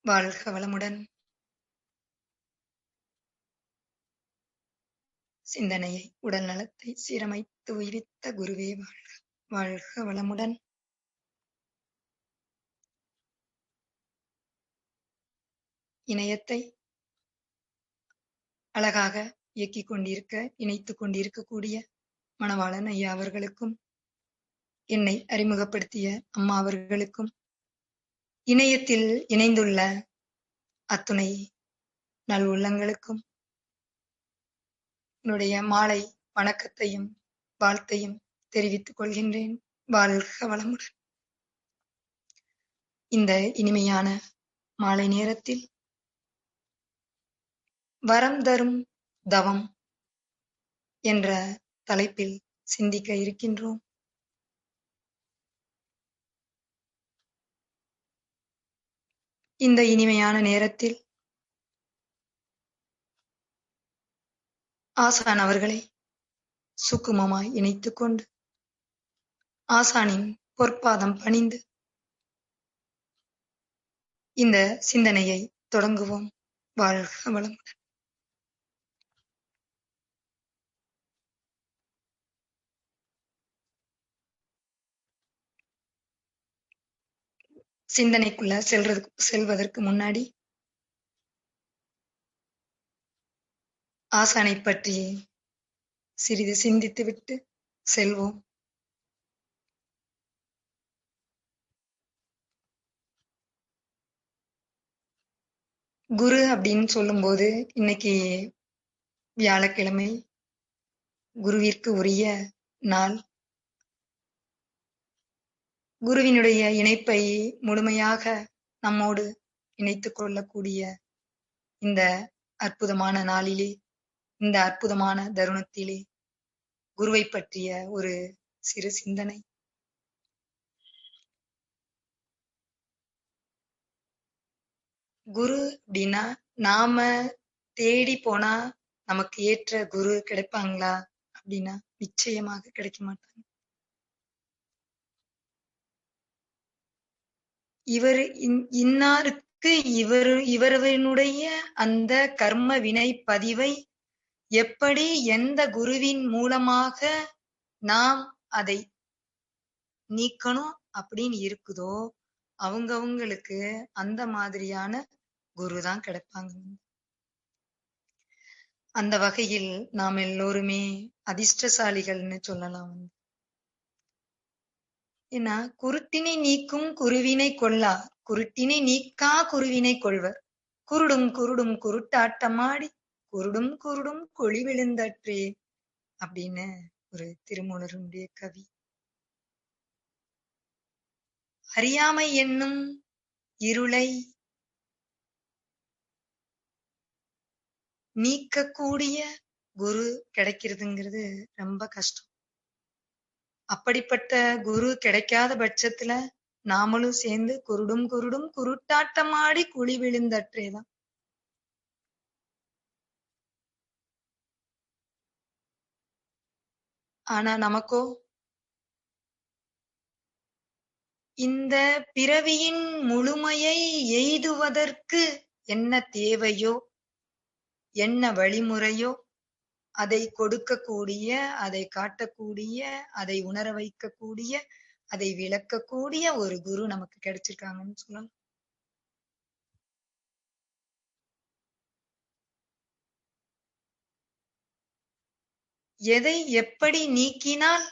வாழ்க வளமுடன். சிந்தனையை, உடல் நலத்தை சீரமைத்து உய்வித்த குருவே வாழ்க. வாழ்க வளமுடன். இணையத்தை அழகாக இயக்கிக் கொண்டிருக்க, இணைத்துக் கொண்டிருக்கக்கூடிய மணவாளன் ஐயா அவர்களுக்கும், என்னை அறிமுகப்படுத்திய அம்மா அவர்களுக்கும், இணையத்தில் இணைந்துள்ள அத்துணை நல் உள்ளங்களுக்கும் என்னுடைய மாலை வணக்கத்தையும் வாழ்த்தையும் தெரிவித்துக் கொள்கின்றேன். வாழ்க வளமுடன். இந்த இனிமையான மாலை நேரத்தில் வரம் தரும் தவம் என்ற தலைப்பில் சிந்திக்க இருக்கின்றோம். இந்த இனிமையான நேரத்தில் ஆசான் அவர்களை சுக்குமமாய் இணைத்துக் கொண்டு ஆசானின் பொற்பாதம் பணிந்து இந்த சிந்தனையை தொடங்குவோம். வாழ்க வளமுடன். சிந்தனைக்குள்ள செல்வதற்கு முன்னாடி ஆசானை பற்றி சிறிது சிந்தித்துவிட்டு செல்வோம். குரு அப்படின்னு சொல்லும்போது இன்னைக்கு வியாழக்கிழமை, குருவிற்கு உரிய நாள். குருவினுடைய இணைப்பை முழுமையாக நம்மோடு இணைத்துக் கொள்ளக்கூடிய இந்த அற்புதமான நாளிலே, இந்த அற்புதமான தருணத்திலே குருவை பற்றிய ஒரு சிறு சிந்தனை. குரு அப்படின்னா நாம தேடி போனா நமக்கு ஏற்ற குரு கிடைப்பாங்களா அப்படின்னா நிச்சயமாக கிடைக்க மாட்டாங்க. இவர் இன்னாருக்கு இவருடைய அந்த கர்ம வினை பதிவை எப்படி எந்த குருவின் மூலமாக நாம் அதை நீக்கணும் அப்படின்னு இருக்குதோ அவங்களுக்கு அந்த மாதிரியான குருதான் கிடைப்பாங்க. அந்த வகையில் நாம் எல்லோருமே அதிர்ஷ்டசாலிகள்னு சொல்லலாம். ஏன்னா குருட்டினை நீக்கும் குருவினை கொள்ளார், குருட்டினை நீக்கா குருவினை கொள்வர், குருடும் குருடும் குருட்டாட்டமாடி குருடும் குருடும் கொழி விழுந்தற்றே அப்படின்னு ஒரு திருமூலருடைய கவி. அறியாமை என்னும் இருளை நீக்கக்கூடிய குரு கிடைக்கிறதுங்கிறது ரொம்ப கஷ்டம். அப்படிப்பட்ட குரு கிடைக்காத பட்சத்துல நாமளும் சேர்ந்து குருடும் குருடும் குருட்டாட்டமாடி குழி விழுந்தற்றேதான். ஆனா நமக்கோ இந்த பிறவியின் முழுமையை எய்துவதற்கு என்ன தேவையோ, என்ன வழிமுறையோ அதை கொடுக்கக்கூடிய, அதை காட்டக்கூடிய, அதை உணர வைக்கக்கூடிய, அதை விளக்கக்கூடிய ஒரு குரு நமக்கு கிடைச்சிருக்காங்கன்னு சொல்லலாம். எதை எப்படி நீக்கினால்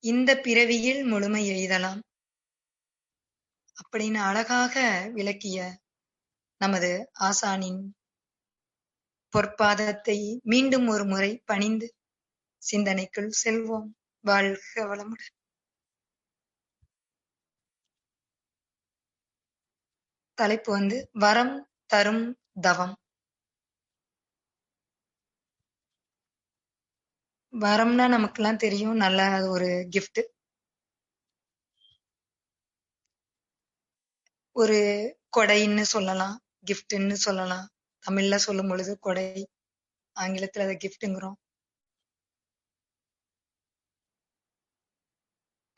இந்த பிறவியில் முழுமை எய்தலாம் அப்படின்னு அழகாக விளக்கிய நமது ஆசானின் பொற்பாதத்தை மீண்டும் ஒரு முறை பணிந்து சிந்தனைக்குள் செல்வோம். வாழ்க வளமுடன். தலைப்பு வரம் தரும் தவம். வரம்னா நமக்கெல்லாம் தெரியும், நல்ல ஒரு கிஃப்ட், ஒரு கொடைன்னு சொல்லலாம், கிஃப்ட்ன்னு சொல்லலாம். தமிழ்ல சொல்லும் பொழுது கொடை, ஆங்கிலத்துல அதை கிஃப்ட்ங்கிறோம்.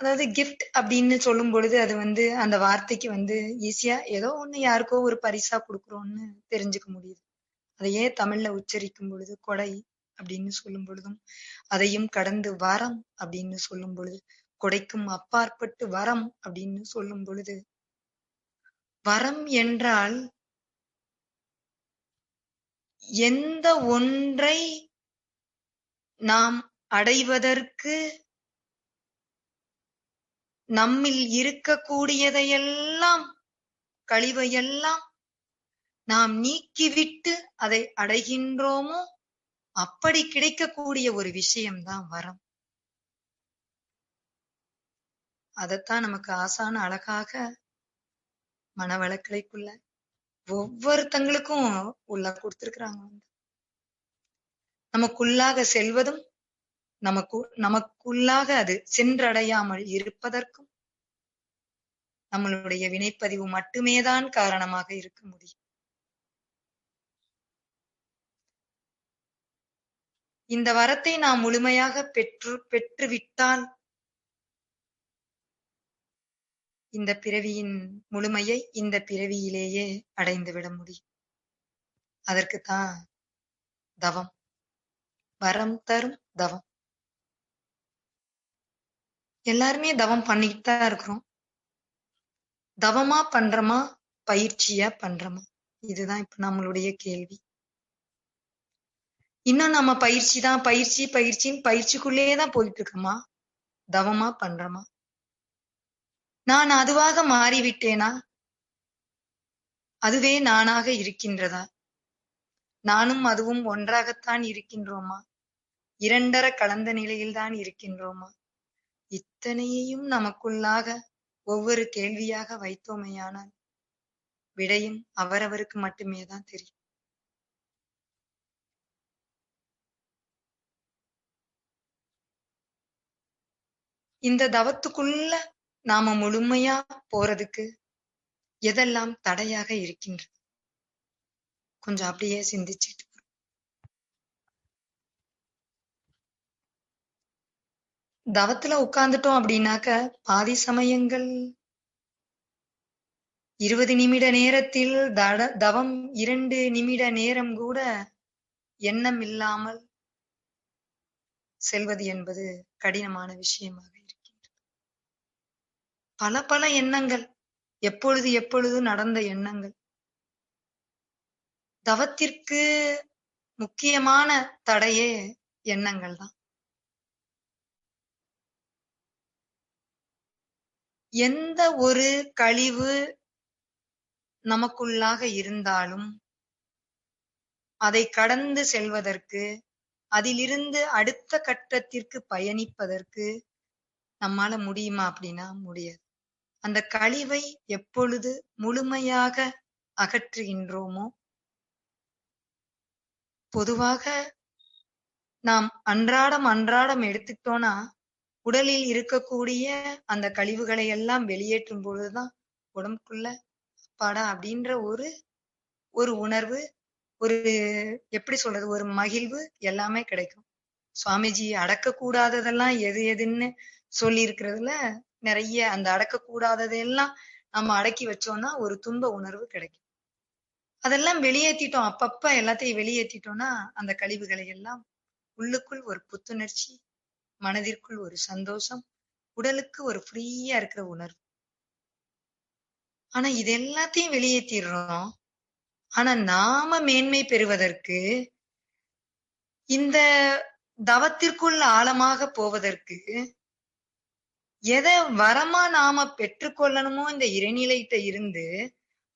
அதாவது கிஃப்ட் அப்படின்னு சொல்லும் பொழுது அது அந்த வார்த்தைக்கு ஈஸியா ஏதோ ஒண்ணு யாருக்கோ ஒரு பரிசா கொடுக்குறோம்னு தெரிஞ்சுக்க முடியுது. அதையே தமிழ்ல உச்சரிக்கும் பொழுது கொடை அப்படின்னு சொல்லும் பொழுதும், அதையும் கடந்து வரம் அப்படின்னு சொல்லும் பொழுது, கொடைக்கும் அப்பாற்பட்டு வரம் அப்படின்னு சொல்லும் பொழுது, வரம் என்றால் எந்த ஒன்றை நாம் அடைவதற்கு நம்மில் இருக்கக்கூடியதையெல்லாம் கழிவையெல்லாம் நாம் நீக்கிவிட்டு அதை அடைகின்றோமோ அப்படி கிடைக்கக்கூடிய ஒரு விஷயம்தான் வரம். அதத்தான் நமக்கு ஆசான் அழகாக மனவளக்கலைக்குள்ள ஒவ்வொருத்தங்களுக்கும் உள்ள கொடுத்திருக்கிறாங்க. நமக்குள்ளாக செல்வதும் நமக்குள்ளாக அது சென்றடையாமல் இருப்பதற்கும் நம்மளுடைய வினைப்பதிவு மட்டுமேதான் காரணமாக இருக்க முடியும். இந்த வரத்தை நாம் முழுமையாக பெற்றுவிட்டால் இந்த பிறவியின் முழுமையை இந்த பிறவியிலேயே அடைந்துவிட முடியும். அதற்குத்தான் தவம், வரம் தரும் தவம். எல்லாருமே தவம் பண்ணிட்டு தான் இருக்கிறோம். தவமா பண்றோமா, பயிற்சியா பண்றோமா? இதுதான் இப்ப நம்மளுடைய கேள்வி. இன்னும் நம்ம பயிற்சின்னு பயிற்சிக்குள்ளேயேதான் போயிட்டு இருக்கோமா? தவமா பண்றோமா? நான் அதுவாக மாறிவிட்டேனா? அதுவே நானாக இருக்கின்றதா? நானும் அதுவும் ஒன்றாகத்தான் இருக்கின்றோமா? இரண்டற கலந்த நிலையில்தான் இருக்கின்றோமா? இத்தனையையும் நமக்குள்ளாக ஒவ்வொரு கேள்வியாக வைத்தோமேயானால் விடையும் அவரவருக்கு மட்டுமே தான் தெரியும். இந்த தவத்துக்குள்ள நாம முழுமையா போறதுக்கு எதெல்லாம் தடையாக இருக்கின்றது? கொஞ்சம் அப்படியே சிந்திச்சுட்டு தவத்துல உட்கார்ந்துட்டோம் அப்படின்னாக்க பாதி சமயங்கள் 20 நிமிட நேரத்தில் தவம் 2 நிமிட நேரம் கூட எண்ணம் இல்லாமல் செல்வது என்பது கடினமான விஷயமாக இருக்கின்றது. பல எண்ணங்கள், எப்பொழுது நடந்த எண்ணங்கள். தவத்திற்கு முக்கியமான தடையே எண்ணங்கள் தான். எந்த ஒரு கழிவு நமக்குள்ளாக இருந்தாலும் அதை கடந்து செல்வதற்கு, அதிலிருந்து அடுத்த கட்டத்திற்கு பயணிப்பதற்கு நம்மால முடியுமா அப்படின்னா முடியாது. அந்த கழிவை எப்பொழுது முழுமையாக அகற்றுகின்றோமோ, பொதுவாக நாம் அன்றாடம் எடுத்துக்கிட்டோம்னா உடலில் இருக்கக்கூடிய அந்த கழிவுகளை எல்லாம் வெளியேற்றும் பொழுதுதான் உடம்புக்குள்ள அப்பாடா அப்படின்ற ஒரு உணர்வு, ஒரு எப்படி சொல்றது, ஒரு மகிழ்வு எல்லாமே கிடைக்கும். சுவாமிஜி அடக்கக்கூடாததெல்லாம் எதுன்னு சொல்லி இருக்கிறதுல நிறைய அந்த அடக்கக்கூடாததெல்லாம் நம்ம அடக்கி வச்சோம்னா ஒரு துன்ப உணர்வு கிடைக்கும். அதெல்லாம் வெளியேற்றிட்டோம், அப்பப்ப எல்லாத்தையும் வெளியேற்றிட்டோம்னா அந்த கழிவுகளை எல்லாம் உள்ளுக்குள் ஒரு புத்துணர்ச்சி, மனதிற்குள் ஒரு சந்தோஷம், உடலுக்கு ஒரு ஃப்ரீயா இருக்கிற உணர்வு. ஆனா இது எல்லாத்தையும் வெளியேற்றிடுறோம். ஆனா நாம மேன்மை பெறுவதற்கு, இந்த தவத்திற்குள் ஆழமாக போவதற்கு எதை வரமா நாம பெற்றுக்கொள்ளணுமோ இந்த இறைநிலையிட்ட இருந்து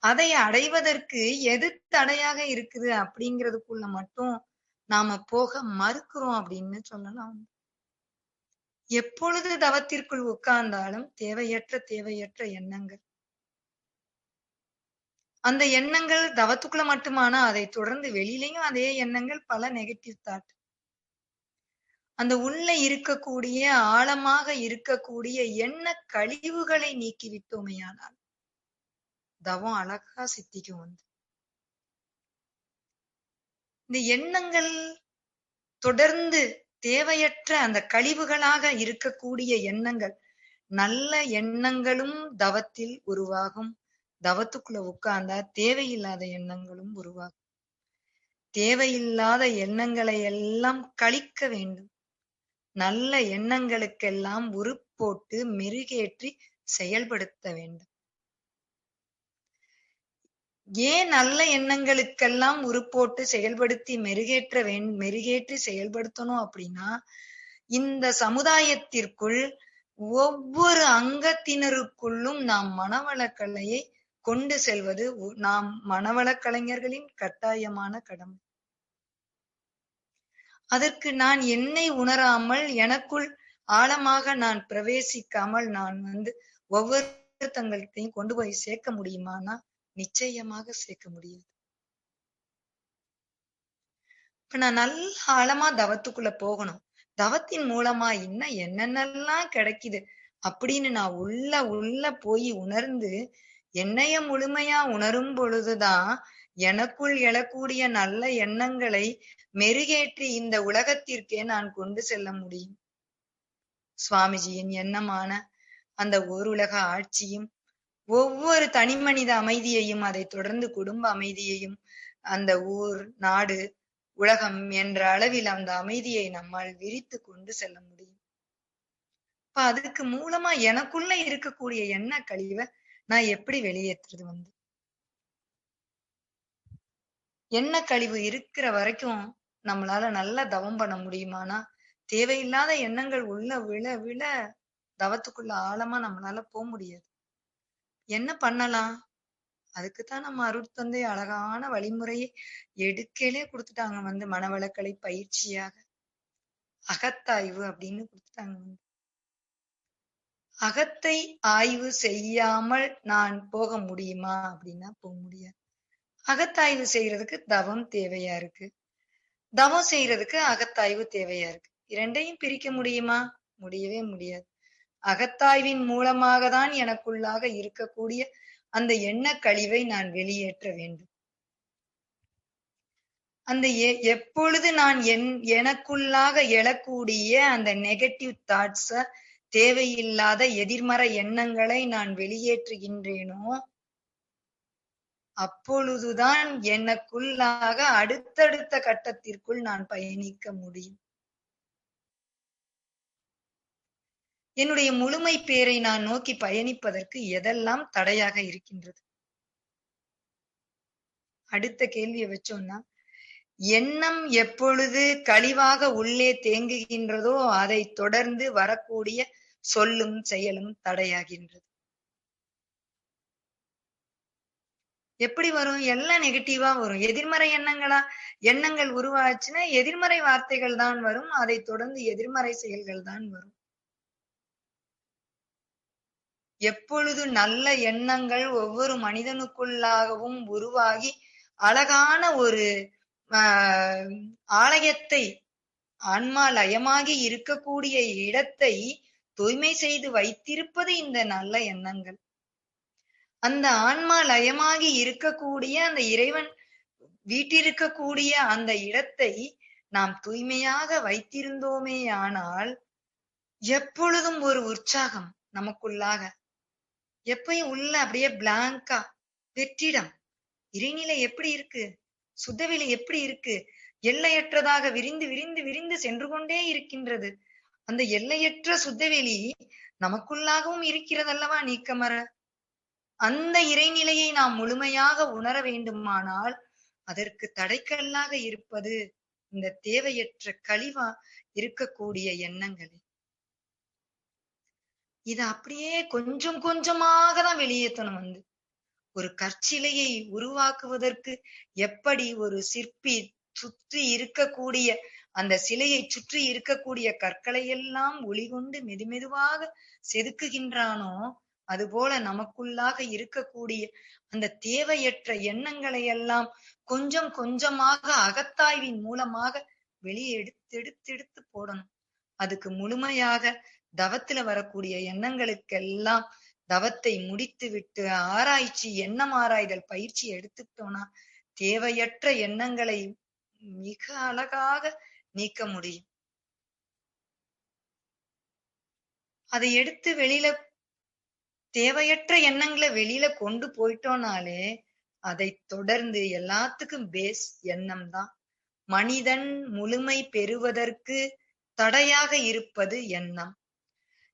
அதை அடைவதற்கு எது தடையாக இருக்குது அப்படிங்கிறதுக்குள்ள மட்டும் நாம போக மறுக்கிறோம் அப்படின்னு சொல்லலாம். எப்பொழுது தவத்திற்குள் உட்கார்ந்தாலும் தேவையற்ற எண்ணங்கள். அந்த எண்ணங்கள் தவத்துக்குள்ள மட்டுமானா அதை தொடர்ந்து வெளியிலையும் அதே எண்ணங்கள், பல நெகட்டிவ் தாட். அந்த உள்ள இருக்கக்கூடிய ஆழமாக இருக்கக்கூடிய எண்ண கழிவுகளை நீக்கி விட்டோமேயானால் தவம் அழகா சித்திக்கும். இந்த எண்ணங்கள் தொடர்ந்து தேவையற்ற அந்த கழிவுகளாக இருக்கக்கூடிய எண்ணங்கள் நல்ல எண்ணங்களும் தவத்தில் உருவாகும். தவத்துக்குள்ள உட்கார்ந்தா தேவையில்லாத எண்ணங்களும் உருவாகும். தேவையில்லாத எண்ணங்களை எல்லாம் கழிக்க வேண்டும். நல்ல எண்ணங்களுக்கெல்லாம் உருப்போட்டு மெருகேற்றி செயல்படுத்த வேண்டும். ஏன் நல்ல எண்ணங்களுக்கெல்லாம் உருப்போட்டு செயல்படுத்தி மெருகேற்றி செயல்படுத்தணும் அப்படின்னா, இந்த சமுதாயத்திற்குள் ஒவ்வொரு அங்கத்தினருக்குள்ளும் நாம் மனவளக்கலையை கொண்டு செல்வது நாம் மனவளக் கலைஞர்களின் கட்டாயமான கடமை. அதற்கு நான் என்னை உணராமல், எனக்குள் ஆழமாக நான் பிரவேசிக்காமல் நான் ஒவ்வொருத்தங்கள்கிட்டையும் கொண்டு போய் சேர்க்க முடியுமானா நிச்சயமாக சேர்க்க முடியாது. இப்ப நான் நல்ல ஆழமா தவத்துக்குள்ள போகணும். தவத்தின் மூலமா இன்னும் என்னென்னலாம் கிடைக்குது அப்படின்னு நான் உள்ள போய் உணர்ந்து என்னைய முழுமையா உணரும் பொழுதுதான் எனக்குள் எழக்கூடிய நல்ல எண்ணங்களை மெருகேற்றி இந்த உலகத்திற்கே நான் கொண்டு செல்ல முடியும். சுவாமிஜியின் எண்ணமான அந்த ஓருலக ஆட்சியும், ஒவ்வொரு தனிமனித அமைதியையும், அதை தொடர்ந்து குடும்ப அமைதியையும், அந்த ஊர், நாடு, உலகம் என்ற அளவில் அந்த அமைதியை நம்மால் விரித்து கொண்டு செல்ல முடியும். இப்ப அதுக்கு மூலமா எனக்குள்ள இருக்கக்கூடிய எண்ண கழிவை நான் எப்படி வெளியேற்றுறது எண்ண கழிவு இருக்கிற வரைக்கும் நம்மளால நல்லா தவம் பண்ண முடியுமானா, தேவையில்லாத எண்ணங்கள் உள்ள விழ தவத்துக்குள்ள ஆழமா நம்மளால போக முடியாது. என்ன பண்ணலாம்? அதுக்குத்தான் நம்ம அருட்தந்தை அழகான வழிமுறையை எடுக்கையிலே கொடுத்துட்டாங்க மனவளக்கலை பயிற்சியாக. அகத்தாய்வு அப்படின்னு கொடுத்துட்டாங்க. அகத்தை ஆய்வு செய்யாமல் நான் போக முடியுமா அப்படின்னா போக முடியாது. அகத்தாய்வு செய்யறதுக்கு தவம் தேவையா இருக்கு. தவம் செய்யறதுக்கு அகத்தாய்வு தேவையா இருக்கு. இரண்டையும் பிரிக்க முடியுமா? முடியவே முடியாது. அகத்தாய்வின் மூலமாக தான் எனக்குள்ளாக இருக்கக்கூடிய அந்த எண்ண கழிவை நான் வெளியேற்ற வேண்டும். அந்த எப்பொழுது நான் எனக்குள்ளாக எழக்கூடிய அந்த நெகட்டிவ் தாட்ஸ, தேவையில்லாத எதிர்மறை எண்ணங்களை நான் வெளியேற்றுகின்றேனோ, அப்பொழுதுதான் எனக்குள்ளாக அடுத்தடுத்த கட்டத்திற்குள் நான் பயணிக்க முடியும். என்னுடைய முழுமை பேரை நான் நோக்கி பயணிப்பதற்கு எதெல்லாம் தடையாக இருக்கின்றது? அடுத்த கேள்வியை வச்சோம்னா, எண்ணம் எப்பொழுது கழிவாக உள்ளே தேங்குகின்றதோ அதை தொடர்ந்து வரக்கூடிய சொல்லும் செயலும் தடையாகின்றது. எப்படி வரும்? எல்லாம் நெகட்டிவா வரும். எதிர்மறை எண்ணங்கள் உருவாச்சுன்னா எதிர்மறை வார்த்தைகள் தான் வரும். அதை தொடர்ந்து எதிர்மறை செயல்கள் தான் வரும். எப்பொழுது நல்ல எண்ணங்கள் ஒவ்வொரு மனிதனுக்குள்ளாகவும் உருவாகி அழகான ஒரு ஆலயத்தை, ஆன்மா லயமாகி இருக்கக்கூடிய இடத்தை தூய்மை செய்து வைத்திருப்பது இந்த நல்ல எண்ணங்கள். அந்த ஆன்மா லயமாகி இருக்கக்கூடிய அந்த இறைவன் வீட்டிருக்கக்கூடிய அந்த இடத்தை நாம் தூய்மையாக வைத்திருந்தோமே ஆனால் எப்பொழுதும் ஒரு உற்சாகம் நமக்குள்ளாக, எப்பயும் உள்ள அப்படியே பிளாங்கா வெற்றிடம். இறைநிலை எப்படி இருக்கு? சுத்தவெளி எப்படி இருக்கு? எல்லையற்றதாக விரிந்து விரிந்து விரிந்து சென்று கொண்டே இருக்கின்றது. அந்த எல்லையற்ற சுத்தவெளி நமக்குள்ளாகவும் இருக்கிறதல்லவா நீக்கமர. அந்த இறைநிலையை நாம் முழுமையாக உணர வேண்டுமானால் அதற்கு தடைக்கல்லாக இருப்பது இந்த தேவையற்ற கழிவா இருக்கக்கூடிய எண்ணங்களே. இத அப்படியே கொஞ்சம் கொஞ்சமாக தான் வெளியேற்றணும். ஒரு கற்சிலையை உருவாக்குவதற்கு எப்படி ஒரு சிற்பி சுற்றி இருக்கக்கூடிய அந்த சிலையை சுற்றி இருக்கக்கூடிய கற்களை எல்லாம் ஒளிகொண்டு மெதுமெதுவாக செதுக்குகின்றானோ, அதுபோல நமக்குள்ளாக இருக்கக்கூடிய அந்த தேவையற்ற எண்ணங்களை எல்லாம் கொஞ்சம் கொஞ்சமாக அகத்தாய்வின் மூலமாக வெளியே எடுத்து போடணும். அதுக்கு முழுமையாக தவத்துல வரக்கூடிய எண்ணங்களுக்கெல்லாம் தவத்தை முடித்து விட்டு ஆராய்ச்சி, எண்ணம் ஆராய்தல் பயிற்சி எடுத்துட்டோம்னா தேவையற்ற எண்ணங்களை மிக அழகாக நீக்க முடியும். அதை எடுத்து வெளியில தேவையற்ற எண்ணங்களை வெளியில கொண்டு போயிட்டோம்னாலே அதை தொடர்ந்து எல்லாத்துக்கும் பேஸ் எண்ணம் தான். மனிதன் முழுமை பெறுவதற்கு தடையாக இருப்பது எண்ணம்.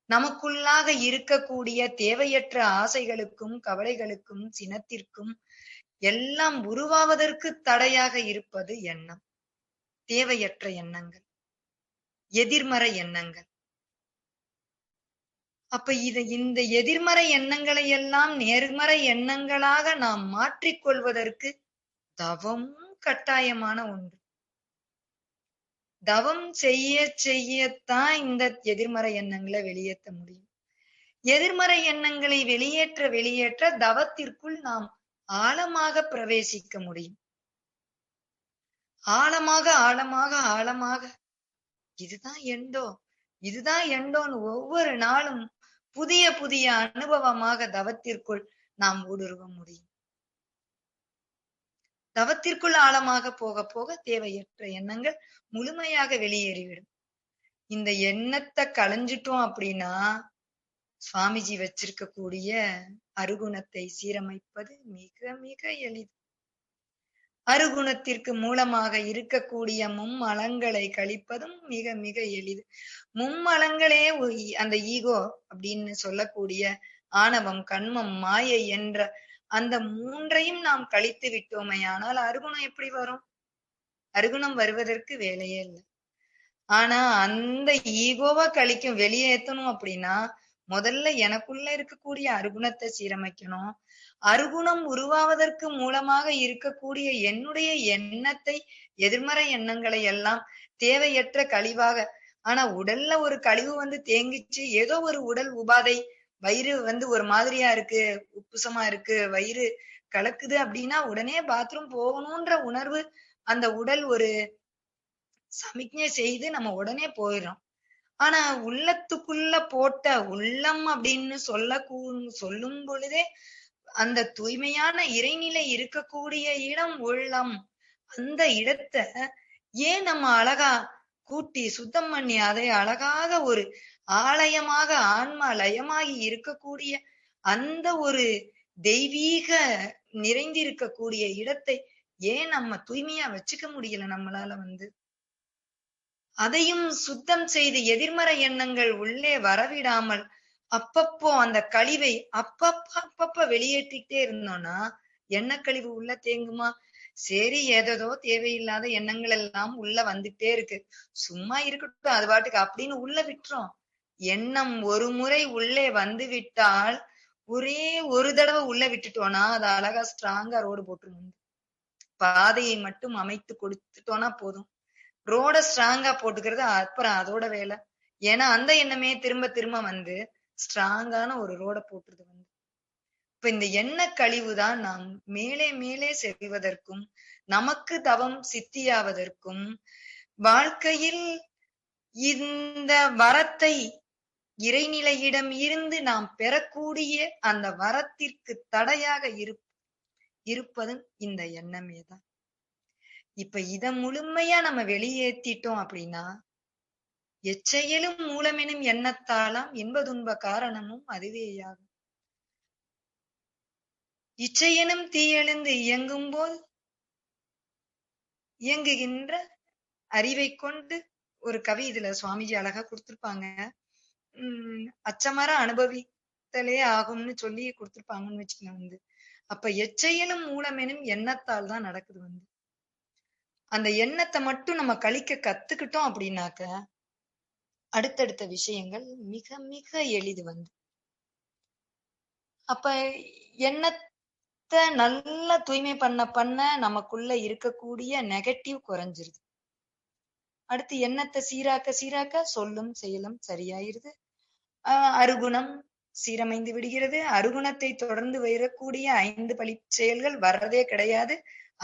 நமக்குள்ளாக இருக்கக்கூடிய தேவையற்ற ஆசைகளுக்கும் கவலைகளுக்கும் சினத்திற்கும் எல்லாம் உருவாவதற்கு தடையாக இருப்பது எண்ணம். தேவையற்ற எண்ணங்கள், எதிர்மறை எண்ணங்கள். அப்ப இந்த எதிர்மறை எண்ணங்களை எல்லாம் நேர்மறை எண்ணங்களாக நாம் மாற்றிக்கொள்வதற்கு தவமும் கட்டாயமான ஒன்று. தவம் செய்ய செய்யத்தான் இந்த எதிர்மறை எண்ணங்களை வெளியேற்ற முடியும். எதிர்மறை எண்ணங்களை வெளியேற்ற தவத்திற்குள் நாம் ஆழமாக பிரவேசிக்க முடியும். ஆழமாக ஆழமாக ஆழமாக இதுதான் எண்டோ, இதுதான் எண்டோன்னு ஒவ்வொரு நாளும் புதிய புதிய அனுபவமாக தவத்திற்குள் நாம் ஊடுருவ முடியும். தவத்திற்குள் ஆழமாக போக போக தேவையற்ற எண்ணங்கள் முழுமையாக வெளியேறிவிடும். இந்த எண்ணத்தை களைஞ்சிட்டோம் அப்படின்னா சுவாமிஜி வச்சிருக்கக்கூடிய அருகுணத்தை சீரமைப்பது மிக மிக எளிது. அருகுணத்திற்கு மூலமாக இருக்கக்கூடிய மும்மலங்களை கழிப்பதும் மிக மிக எளிது. மும்மலங்களே அந்த ஈகோ அப்படின்னு சொல்லக்கூடிய ஆணவம், கண்மம், மாயை என்ற அந்த மூன்றையும் நாம் கழித்து விட்டோமையானால் அருகுணம் எப்படி வரும்? அருகுணம் வருவதற்கு வேலையே இல்லை. ஆனா அந்த ஈகோவா கழிக்கும் வெளியேற்றணும் அப்படின்னா முதல்ல எனக்குள்ள இருக்கக்கூடிய அருகுணத்தை சீரமைக்கணும். அருகுணம் உருவாவதற்கு மூலமாக இருக்கக்கூடிய என்னுடைய எண்ணத்தை, எதிர்மறை எண்ணங்களை எல்லாம் தேவையற்ற கழிவாக, ஆனா உடல்ல ஒரு கழிவு தேங்கிச்சு, ஏதோ ஒரு உடல் உபாதை, வயிறு ஒரு மாதிரியா இருக்கு, உப்புசமா இருக்கு, வயிறு கலக்குது அப்படின்னா உடனே பாத்ரூம் போகணும்ன்ற உணர்வு அந்த உடல் ஒரு சமிக்ஞை செய்து நம்ம உடனே போயிடும். ஆனா உள்ளத்துக்குள்ள போட்ட உள்ளம் அப்படின்னு சொல்லும் பொழுதே அந்த தூய்மையான இறைநிலை இருக்கக்கூடிய இடம் உள்ளம். அந்த இடத்தை ஏன் நம்ம அழகா கூட்டி சுத்தம் பண்ணி அதை அழகாக ஒரு ஆலயமாக ஆன்மா லயமாகி இருக்கக்கூடிய அந்த ஒரு தெய்வீக நிறைந்திருக்கக்கூடிய இடத்தை ஏன் நம்ம தூய்மையா வச்சுக்க முடியல நம்மளால அதையும் சுத்தம் செய்து எதிர்மறை எண்ணங்கள் உள்ளே வரவிடாமல் அப்பப்போ அந்த கழிவை அப்பப்ப வெளியேற்றிட்டே இருந்தோம்னா எண்ணக்கழிவு உள்ள தேங்குமா? சரி, ஏதோ தேவையில்லாத எண்ணங்கள் எல்லாம் உள்ள வந்துட்டே இருக்கு, சும்மா இருக்கட்டும் அது பாட்டுக்கு அப்படின்னு உள்ள விட்டுறோம். எண்ணம் ஒரு முறை உள்ளே வந்து விட்டால் ஒரே ஒரு தடவை உள்ள விட்டுட்டோம்னா அது அழகா ஸ்ட்ராங்கா ரோடு போட்டுருங்க. பாதையை மட்டும் அமைத்து கொடுத்துட்டோம்னா போதும். ரோட ஸ்ட்ராங்கா போட்டுக்கிறது அப்புறம் அதோட வேலை. ஏன்னா அந்த எண்ணமே திரும்ப திரும்ப ஸ்ட்ராங்கான ஒரு ரோட போட்டுருது. இப்ப இந்த எண்ண கழிவுதான் நாம் மேலே மேலே செல்வதற்கும் நமக்கு தவம் சித்தியாவதற்கும் வாழ்க்கையில் இந்த வரத்தை இறைநிலையிடம் இருந்து நாம் பெறக்கூடிய அந்த வரத்திற்கு தடையாக இருப்பதும் இந்த எண்ணமே தான். இப்ப இத முழுமையா நம்ம வெளியேற்றிட்டோம் அப்படின்னா எச்செயலும் மூலமெனும் எண்ணத்தாலாம் இன்பதுன்ப காரணமும் அதுவேயாகும். இச்சையெனும் தீயெழுந்து இயங்கும் போது இயங்குகின்ற அறிவை கொண்டு ஒரு கவி இதுல சுவாமிஜி அழகா கொடுத்திருப்பாங்க. அச்சமர அனுபவித்தலே ஆகும்னு சொல்லி கொடுத்திருப்பாங்கன்னு வச்சுக்கோங்க. அப்ப எச்செயலும் மூலமெனும் எண்ணத்தால் தான் நடக்குது. அந்த எண்ணத்தை மட்டும் நம்ம கழிக்க கத்துக்கிட்டோம் அப்படின்னாக்க அடுத்தடுத்த விஷயங்கள் மிக மிக எளிது. அப்ப எண்ணத்தை நல்லா தூய்மை பண்ண நமக்குள்ள இருக்கக்கூடிய நெகட்டிவ் குறைஞ்சிருது. அடுத்து எண்ணத்தை சீராக்க சொல்லும் செயலும் சரியாயிருது. அருகுணம் சீரமைந்து விடுகிறது. அருகுணத்தை தொடர்ந்து வரக்கூடிய 5 பழி செயல்கள் வர்றதே கிடையாது.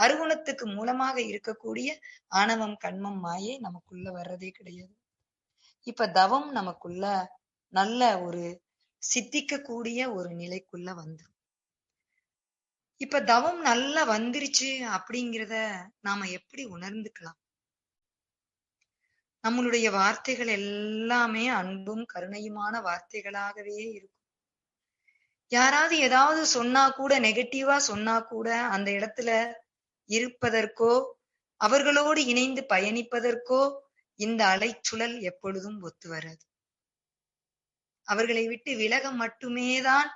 அருகுணத்துக்கு மூலமாக இருக்கக்கூடிய ஆணவம், கண்மம், மாயை நமக்குள்ள வர்றதே கிடையாது. இப்ப தவம் நமக்குள்ள நல்ல ஒரு சித்திக்கக்கூடிய ஒரு நிலைக்குள்ள வந்துரும். இப்ப தவம் நல்லா வந்துருச்சு அப்படிங்கிறத நாம எப்படி உணர்ந்துக்கலாம்? நம்மளுடைய வார்த்தைகள் எல்லாமே அன்பும் கருணையுமான வார்த்தைகளாகவே இருக்கும். யாராவது ஏதாவது சொன்னா கூட, நெகட்டிவா சொன்னா கூட அந்த இடத்துல இருப்பதற்கோ, அவர்களோடு இணைந்து பயணிப்பதற்கோ இந்த அலைச்சுழல் எப்பொழுதும் ஒத்து வராது. அவர்களை விட்டு விலக மட்டுமே தான்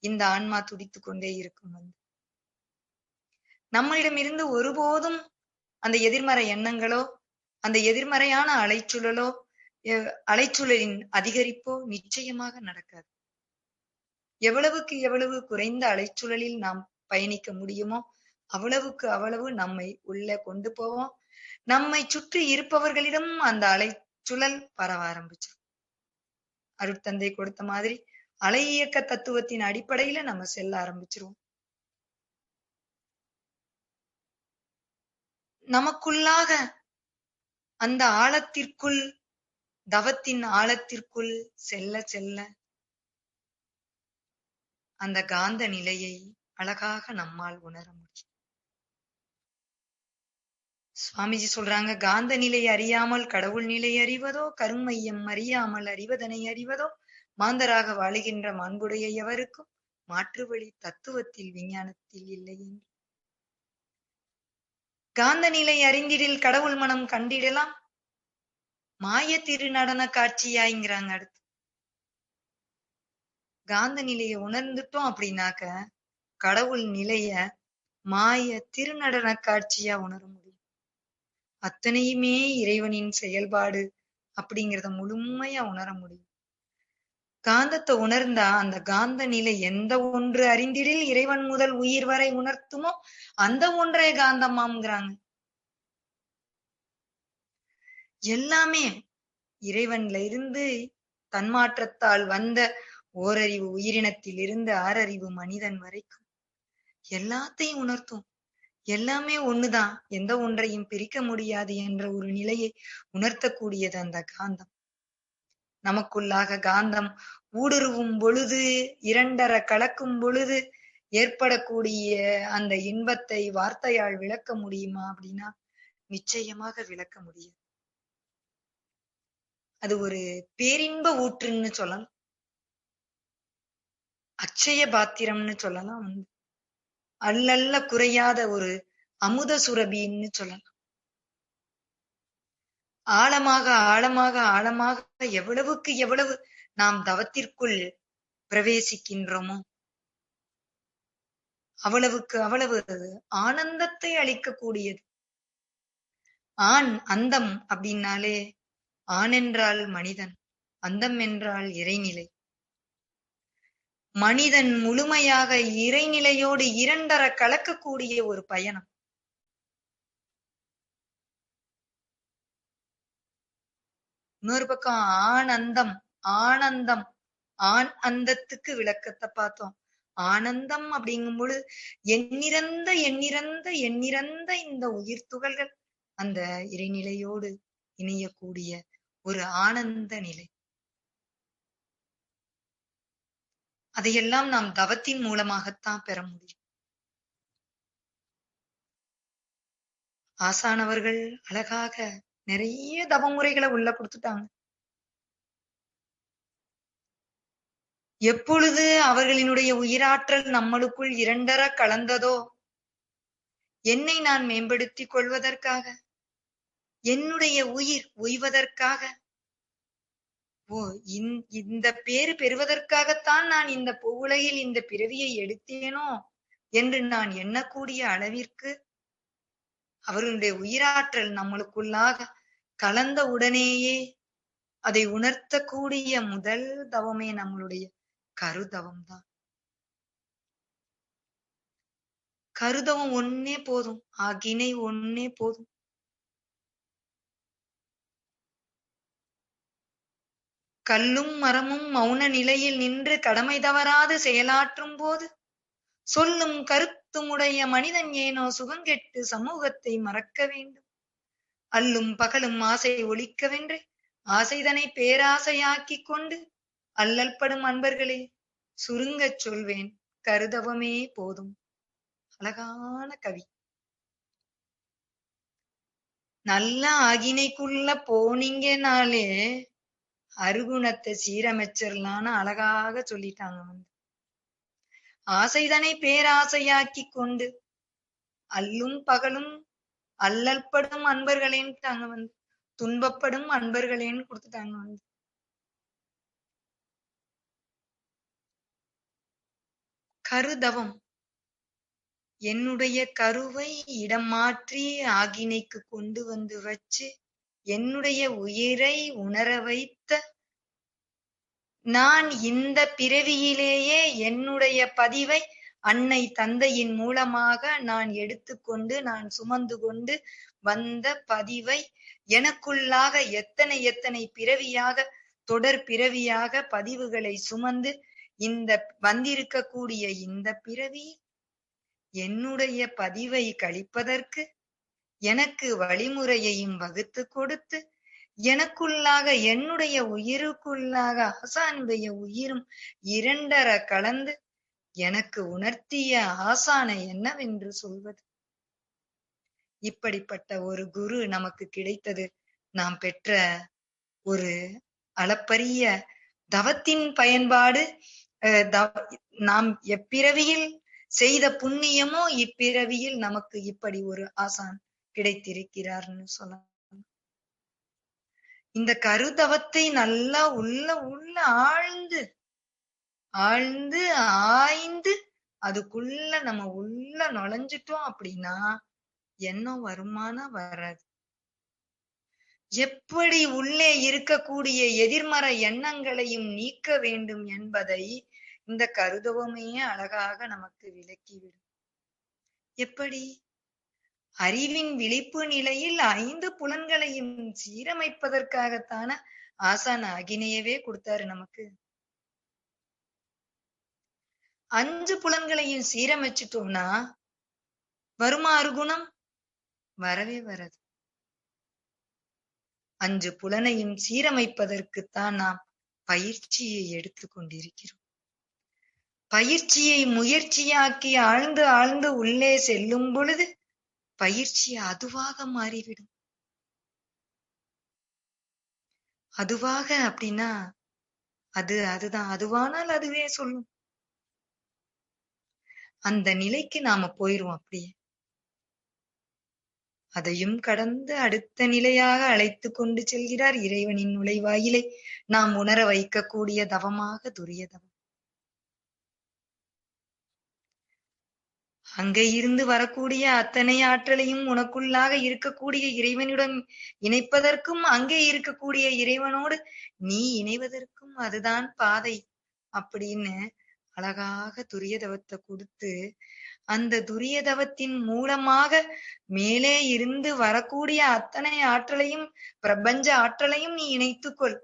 இந்த ஆன்மா துடித்துக் கொண்டே இருக்கும். நம்மளிடமிருந்து ஒருபோதும் அந்த எதிர்மறை எண்ணங்களோ, அந்த எதிர்மறையான அலைச்சுழலோ, அலைச்சுழலின் அதிகரிப்போ நிச்சயமாக நடக்காது. எவ்வளவுக்கு எவ்வளவு குறைந்த அலைச்சுழலில் நாம் பயணிக்க முடியுமோ, அவ்வளவுக்கு அவ்வளவு நம்மை உள்ளே கொண்டு போவோம். நம்மை சுற்றி இருப்பவர்களிடம் அந்த அலைச்சுழல் பரவ ஆரம்பிச்சிடும். அருட்தந்தை கொடுத்த மாதிரி அலை இயக்க தத்துவத்தின் அடிப்படையில நம்ம செல்ல ஆரம்பிச்சிருவோம். நமக்குள்ளாக அந்த ஆழத்திற்குள், தவத்தின் ஆழத்திற்குள் செல்ல செல்ல அந்த காந்த நிலையை அழகாக நம்மால் உணர முடியும். சுவாமிஜி சொல்றாங்க, காந்த நிலை அறியாமல் கடவுள் நிலை அறிவதோ, கருமையம் அறியாமல் அறிவதனை அறிவதோ, மாந்தராக வாழுகின்ற மாண்புடைய எவருக்கும் மாற்று வழி தத்துவத்தில் விஞ்ஞானத்தில் இல்லை என்று. காந்த நிலை அறிந்திடில் கடவுள் மனம் கண்டிடலாம், மாய திரு நடன காட்சியாய்ங்கிறாங்க. அடுத்து காந்த நிலையை உணர்ந்துட்டோம் அப்படின்னாக்க கடவுள் நிலைய மாய திருநடன காட்சியா உணர முடியும். அத்தனையுமே இறைவனின் செயல்பாடு அப்படிங்கிறத முழுமையா உணர முடியும். காந்தத்தை உணர்ந்தா அந்த காந்த நிலை எந்த ஒன்று அறிந்திடில் இறைவன் முதல் உயிர் வரை உணர்த்துமோ அந்த ஒன்றே காந்தமாம்ங்கிறாங்க. எல்லாமே இறைவன்ல இருந்து தன்மாற்றத்தால் வந்த ஓரறிவு உயிரினத்தில் இருந்து ஆறறிவு மனிதன் வரைக்கும் எல்லாத்தையும் உணர்த்தும். எல்லாமே ஒண்ணுதான், எந்த ஒன்றையும் பிரிக்க முடியாது என்ற ஒரு நிலையை உணர்த்தக்கூடியது அந்த காந்தம். நமக்குள்ளாக காந்தம் ஊடுருவும் பொழுது, இரண்டர கலக்கும் பொழுது ஏற்படக்கூடிய அந்த இன்பத்தை வார்த்தையால் விளக்க முடியுமா அப்படின்னா நிச்சயமாக விளக்க முடியாது. அது ஒரு பேரின்ப ஊற்றுன்னு சொல்லலாம், அட்சய பாத்திரம்னு சொல்லலாம், அல்லல்ல குறையாத ஒரு அமுத சுரபின்னு சொல்லலாம். ஆழமாக ஆழமாக ஆழமாக எவ்வளவுக்கு எவ்வளவு நாம் தவத்திற்குள் பிரவேசிக்கின்றோமோ அவ்வளவுக்கு அவ்வளவு ஆனந்தத்தை அளிக்கக்கூடியது. ஆண் அந்தம் அப்படின்னாலே, ஆண் என்றால் மனிதன், அந்தம் என்றால் இறைநிலை. மனிதன் முழுமையாக இறைநிலையோடு இரண்டர கலக்கக்கூடிய ஒரு பயணம். இன்னொரு பக்கம் ஆனந்தம், ஆனந்தம், ஆண் அந்தத்துக்கு விளக்கத்தை பார்த்தோம். ஆனந்தம் அப்படிங்கும் பொழுது எண்ணிறந்த எண்ணிறந்த எண்ணிறந்த இந்த உயிர் துகள்கள் அந்த இறைநிலையோடு இணையக்கூடிய ஒரு ஆனந்த நிலை. அதையெல்லாம் நாம் தவத்தின் மூலமாகத்தான் பெற முடியும். ஆசானவர்கள் அழகாக நிறைய தவமுறைகளை உள்ள கொடுத்துட்டாங்க. எப்பொழுது அவர்களினுடைய உயிராற்றல் நம்மளுக்குள் இரண்டர கலந்ததோ, என்னை நான் மேம்படுத்திக் கொள்வதற்காக, என்னுடைய உயிர் உய்வதற்காக, ஓ இந்த பேரு பெறுவதற்காகத்தான் நான் இந்த உலகில் இந்த பிறவியை எடுத்தேனோ என்று நான் எண்ணக்கூடிய அளவிற்கு அவர்களுடைய உயிராற்றல் நம்மளுக்குள்ளாக கலந்த உடனேயே அதை உணர்த்தக்கூடிய முதல் தவமே நம்மளுடைய கருதவம் தான். கருதவம் ஒன்னே போதும், ஆகினை ஒன்னே போதும். கல்லும் மரமும் மௌன நிலையில் நின்று கடமை தவறாது செயலாற்றும் போது சொல்லும் கருத்துமுடைய மனிதன் ஏனோ சுகங்கெட்டு சமூகத்தை மறக்க வேண்டும். அல்லும் பகலும் ஆசை ஒழிக்கவென்று ஆசைதனை பேராசையாக்கிக் கொண்டு அல்லல் படும் அன்பர்களே, சுருங்கச் சொல்வேன், கருதவமே போதும். அழகான கவி. நல்ல ஆகினைக்குள்ள போனீங்கனாலே அருகுணத்தை சீரமைச்சிடலான்னு அழகாக சொல்லிட்டாங்க வந்து. ஆசைதனை பேராசையாக்கி கொண்டு அல்லும் பகலும் அல்லற்படும் அன்பர்களேன்ட்டாங்க வந்து. துன்பப்படும் அன்பர்களேன்னு கொடுத்துட்டாங்க வந்து. கருதவம் என்னுடைய கருவை இடம் மாற்றி ஆகினைக்கு கொண்டு வந்து வச்சு என்னுடைய உயிரை உணர வைத்த நான் இந்த பிறவியிலேயே என்னுடைய பதிவை அன்னை தந்தையின் மூலமாக நான் எடுத்துக்கொண்டு நான் சுமந்து கொண்டு வந்த பதிவை எனக்குள்ளாக எத்தனை எத்தனை பிறவியாக தொடர் பிறவியாக பதிவுகளை சுமந்து இந்த வந்திருக்கக்கூடிய இந்த பிறவி என்னுடைய பதிவை கழிப்பதற்கு எனக்கு வழிமுறையையும் வகுத்து கொடுத்து எனக்குள்ளாக என்னுடைய உயிருக்குள்ளாக ஆசானுடைய உயிரும் இரண்டர கலந்து எனக்கு உணர்த்திய ஆசானை என்னவென்று சொல்வது. இப்படிப்பட்ட ஒரு குரு நமக்கு கிடைத்தது நாம் பெற்ற ஒரு அளப்பரிய தவத்தின் பயன்பாடு. நாம் எப்பிறவியில் செய்த புண்ணியமோ இப்பிறவியில் நமக்கு இப்படி ஒரு ஆசான் கிடைத்திருக்கிறார்னு சொல்லலாம். இந்த கருதவத்தை நல்லா உள்ள ஆழ்ந்து ஆழ்ந்து ஆய்ந்து அதுக்குள்ள நம்ம உள்ள நுழைஞ்சிட்டோம் அப்படின்னா எண்ணம் வருமானா வராது. எப்படி உள்ளே இருக்கக்கூடிய எதிர்மறை எண்ணங்களையும் நீக்க வேண்டும் என்பதை இந்த கருதவமே அழகாக நமக்கு விளக்கிவிடும். எப்படி? அறிவின் விழிப்பு நிலையில் 5 புலன்களையும் சீரமைப்பதற்காகத்தான ஆசான் ஆகினையவே கொடுத்தாரு நமக்கு. 5 புலன்களையும் சீரமைச்சிட்டோம்னா வருமா அருகுணம்? வரவே வராது. 5 புலனையும் சீரமைப்பதற்குத்தான் நாம் பயிற்சியை எடுத்துக் கொண்டிருக்கிறோம். பயிற்சியை முயற்சியாக்கி ஆழ்ந்து ஆழ்ந்து உள்ளே செல்லும் பொழுது பயிற்சி அதுவாக மாறிவிடும். அதுவாக அப்படின்னா அதுதான் அதுவானால் அதுவே சொல்லும். அந்த நிலைக்கு நாம போயிருவோம். அப்படியே அதையும் கடந்து அடுத்த நிலையாக அழைத்து கொண்டு செல்கிறார் இறைவனின் நுழைவாயிலை நாம் உணர வைக்கக்கூடிய தவமாக துரிய தவம். அங்கே இருந்து வரக்கூடிய அத்தனை ஆற்றலையும் உனக்குள்ளாக இருக்கக்கூடிய இறைவனுடன் இணைப்பதற்கும் அங்கே இருக்கக்கூடிய இறைவனோடு நீ இணைவதற்கும் அதுதான் பாதை அப்படின்னு அழகாக துரிய தவத்தை கொடுத்து அந்த துரிய தவத்தின் மூலமாக மேலே இருந்து வரக்கூடிய அத்தனை ஆற்றலையும் பிரபஞ்ச ஆற்றலையும் நீ இணைத்துக்கொள்.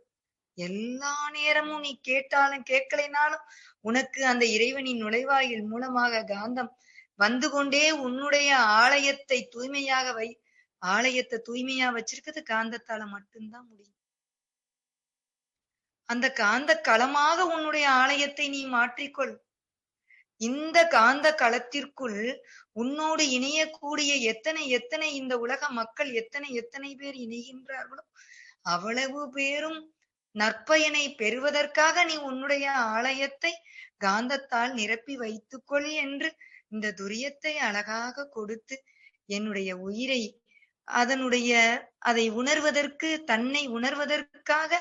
எல்லா நேரமும் நீ கேட்டாலும் கேட்கலைனாலும் உனக்கு அந்த இறைவனின் நுழைவாயில் மூலமாக காந்தம் வந்து கொண்டே உன்னுடைய ஆலயத்தை தூய்மையாக ஆலயத்தை தூய்மையா வச்சிருக்கிறது காந்தத்தால மட்டும்தான் முடியும். அந்த காந்த களமாக உன்னுடைய ஆலயத்தை நீ மாற்றிக்கொள். இந்த காந்த களத்திற்குள் உன்னோடு இணையக்கூடிய எத்தனை எத்தனை இந்த உலக மக்கள் எத்தனை எத்தனை பேர் இணைகின்றார்களோ அவ்வளவு பேரும் நற்பயனை பெறுவதற்காக நீ உன்னுடைய ஆலயத்தை காந்தத்தால் நிரப்பி வைத்துக்கொள் என்று இந்த துரியத்தை அழகாக கொடுத்து என்னுடைய உயிரை அதை உணர்வதற்கு தன்னை உணர்வதற்காக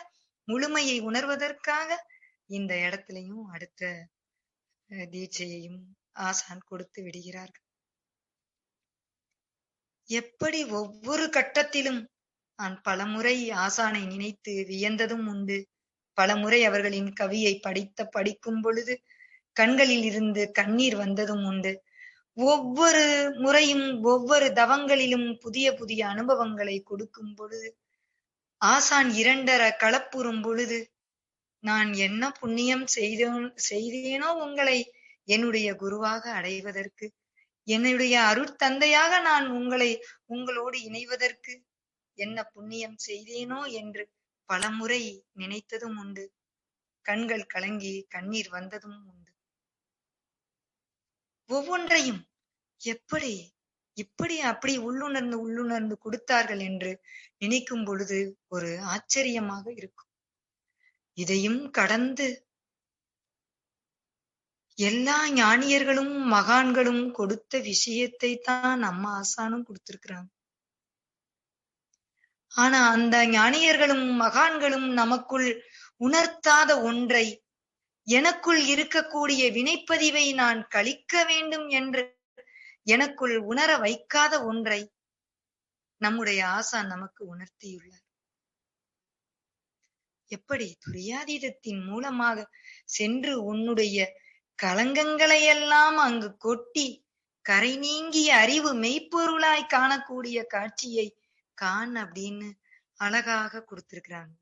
முழுமையை உணர்வதற்காக இந்த இடத்திலையும் அடுத்த தீட்சையையும் ஆசான் கொடுத்து விடுகிறார்கள். எப்படி ஒவ்வொரு கட்டத்திலும் நான் பலமுறை ஆசானை நினைத்து வியந்ததும் உண்டு. பலமுறை அவர்களின் கவியை படிக்கும் பொழுது கண்களில் இருந்து கண்ணீர் வந்ததும் உண்டு. ஒவ்வொரு முறையும் ஒவ்வொரு தவங்களிலும் புதிய புதிய அனுபவங்களை கொடுக்கும் பொழுது ஆசான் இரண்டர களப்புறும் பொழுது நான் என்ன புண்ணியம் செய்தேனோ உங்களை என்னுடைய குருவாக அடைவதற்கு, என்னுடைய அருட்தந்தையாக நான் உங்களோடு இணைவதற்கு என்ன புண்ணியம் செய்தேனோ என்று பலமுறை நினைத்ததும் உண்டு. கண்கள் கலங்கி கண்ணீர் வந்ததும் உண்டு. ஒவ்வொன்றையும் எப்படி இப்படி அப்படி உள்ளுணர்ந்து உள்ளுணர்ந்து கொடுத்தார்கள் என்று நினைக்கும் பொழுது ஒரு ஆச்சரியமாக இருக்கும். இதையும் கடந்து எல்லா ஞானியர்களும் மகான்களும் கொடுத்த விஷயத்தை தான் நம்ம ஆசானும் கொடுத்திருக்கிறாங்க. ஆனா அந்த ஞானியர்களும் மகான்களும் நமக்குள் உணர்த்தாத ஒன்றை, எனக்குள் இருக்கக்கூடிய வினைப்பதிவை நான் கழிக்க வேண்டும் என்று எனக்குள் உணர வைக்காத ஒன்றை நம்முடைய ஆசான் நமக்கு உணர்த்தியுள்ளார். எப்படி? துரியாதீதத்தின் மூலமாக சென்று உன்னுடைய களங்கங்களை எல்லாம் அங்கு கொட்டி கரை நீங்கிய அறிவு மெய்ப்பொருளாய் காணக்கூடிய காட்சியை காண் அப்படின்னு அழகாக கொடுத்திருக்கிறாங்க.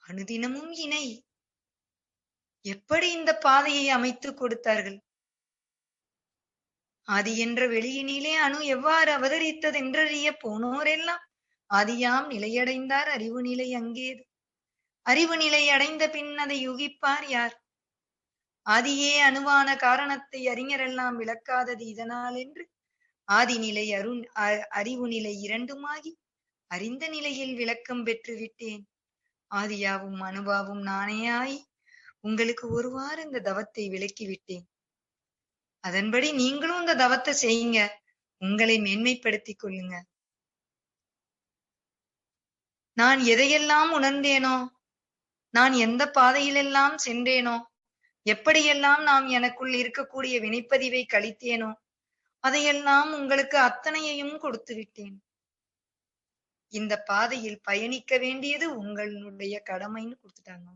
அனுதினமும் இணை. எப்படி இந்த பாதையை அமைத்துக் கொடுத்தார்கள்? ஆதி என்ற வெளியினிலே அணு எவ்வாறு அவதரித்தது என்றறிய போனோரெல்லாம் ஆதியாம் நிலையடைந்தார். அறிவு நிலை அங்கேது. அறிவு நிலை அடைந்த பின் அதை யூகிப்பார் யார்? ஆதியே அணுவான காரணத்தை அறிஞரெல்லாம் விளக்காதது இதனால் என்று ஆதிநிலை அறிவு நிலை இரண்டுமாகி அறிந்த நிலையில் விளக்கம் பெற்று விட்டேன். ஆதியாவும் அணுவாவும் நானே ஆய் உங்களுக்கு ஒருவாறு இந்த தவத்தை விளக்கி விட்டேன். அதன்படி நீங்களும் இந்த தவத்தை செய்யுங்க. உங்களை மேன்மைப்படுத்திக் கொள்ளுங்க. நான் எதையெல்லாம் உணர்ந்தேனோ, நான் எந்த பாதையிலெல்லாம் சென்றேனோ, எப்படியெல்லாம் நாம் எனக்குள் இருக்கக்கூடிய வினைப்பதிவை கழித்தேனோ, அதையெல்லாம் உங்களுக்கு அத்தனையையும் கொடுத்து விட்டேன். இந்த பாதையில் பயணிக்க வேண்டியது உங்களுடைய கடமைன்னு கொடுத்துட்டாங்க.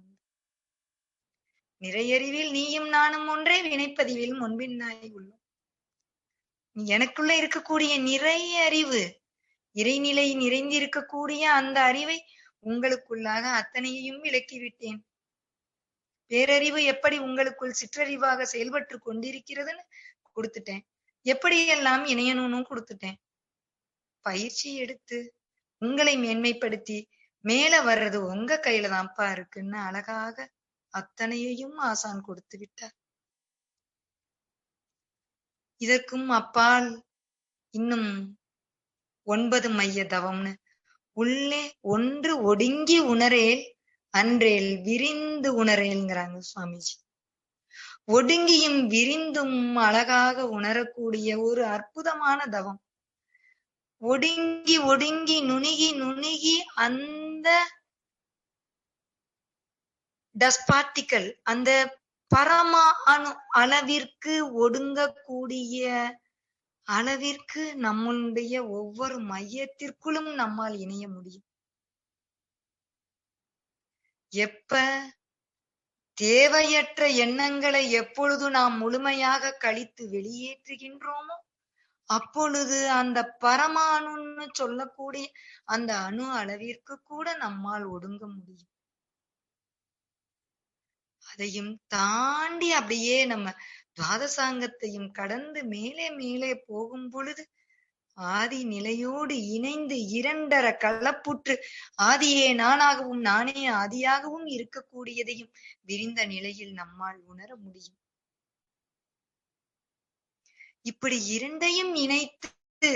நிறையறிவில் நீயும் நானும் ஒன்றே, வினைப்பதிவில் முன்பின்னாய் உள்ளோம். எனக்குள்ள இருக்கக்கூடிய நிறைய அறிவு, இறைநிலை நிறைந்திருக்கக்கூடிய அந்த அறிவை உங்களுக்குள்ளாக அத்தனையையும் விளக்கிவிட்டேன். பேரறிவு எப்படி உங்களுக்குள் சிற்றறிவாக செயல்பட்டு கொண்டிருக்கிறதுன்னு கொடுத்துட்டேன். எப்படியெல்லாம் இணையணும்னு கொடுத்துட்டேன். பயிற்சி எடுத்து உங்களை மேன்மைப்படுத்தி மேல வர்றது உங்க கையில தான்ப்பா இருக்குன்னு அழகாக அத்தனையையும் ஆசான் கொடுத்து விட்டார். இதற்கும் அப்பால் இன்னும் 9 மைய தவம்னு உள்ளே ஒன்று ஒடுங்கி உணரேல் அன்றேல் விரிந்து உணரேல்ங்கிறாங்க சுவாமிஜி. ஒடுங்கியும் விரிந்தும் அழகாக உணரக்கூடிய ஒரு அற்புதமான தவம். ஒடுங்கி ஒடுங்கி நுணுகி நுணுகி அந்த டஸ்ட் பார்ட்டிகல், அந்த பரமா அணு அளவிற்கு ஒடுங்கக்கூடிய அளவிற்கு நம்முடைய ஒவ்வொரு மையத்திற்குள்ளும் நம்மால் இணைய முடியும். எப்ப தேவையற்ற எண்ணங்களை எப்பொழுது நாம் முழுமையாக கழித்து வெளியேற்றுகின்றோமோ அப்பொழுது அந்த பரமாணுன்னு சொல்லக்கூடிய அந்த அணு அளவிற்கு கூட நம்மால் ஒடுங்க முடியும். அதையும் தாண்டி அப்படியே நம்ம துவாதசாங்கத்தையும் கடந்து மேலே மேலே போகும் பொழுது ஆதி நிலையோடு இணைந்து இரண்டர கலப்புற்று ஆதியே நானாகவும் நானே ஆதியாகவும் இருக்கக்கூடியதையும் விரிந்த நிலையில் நம்மால் உணர முடியும். இப்படி இரண்டையும் இணைத்து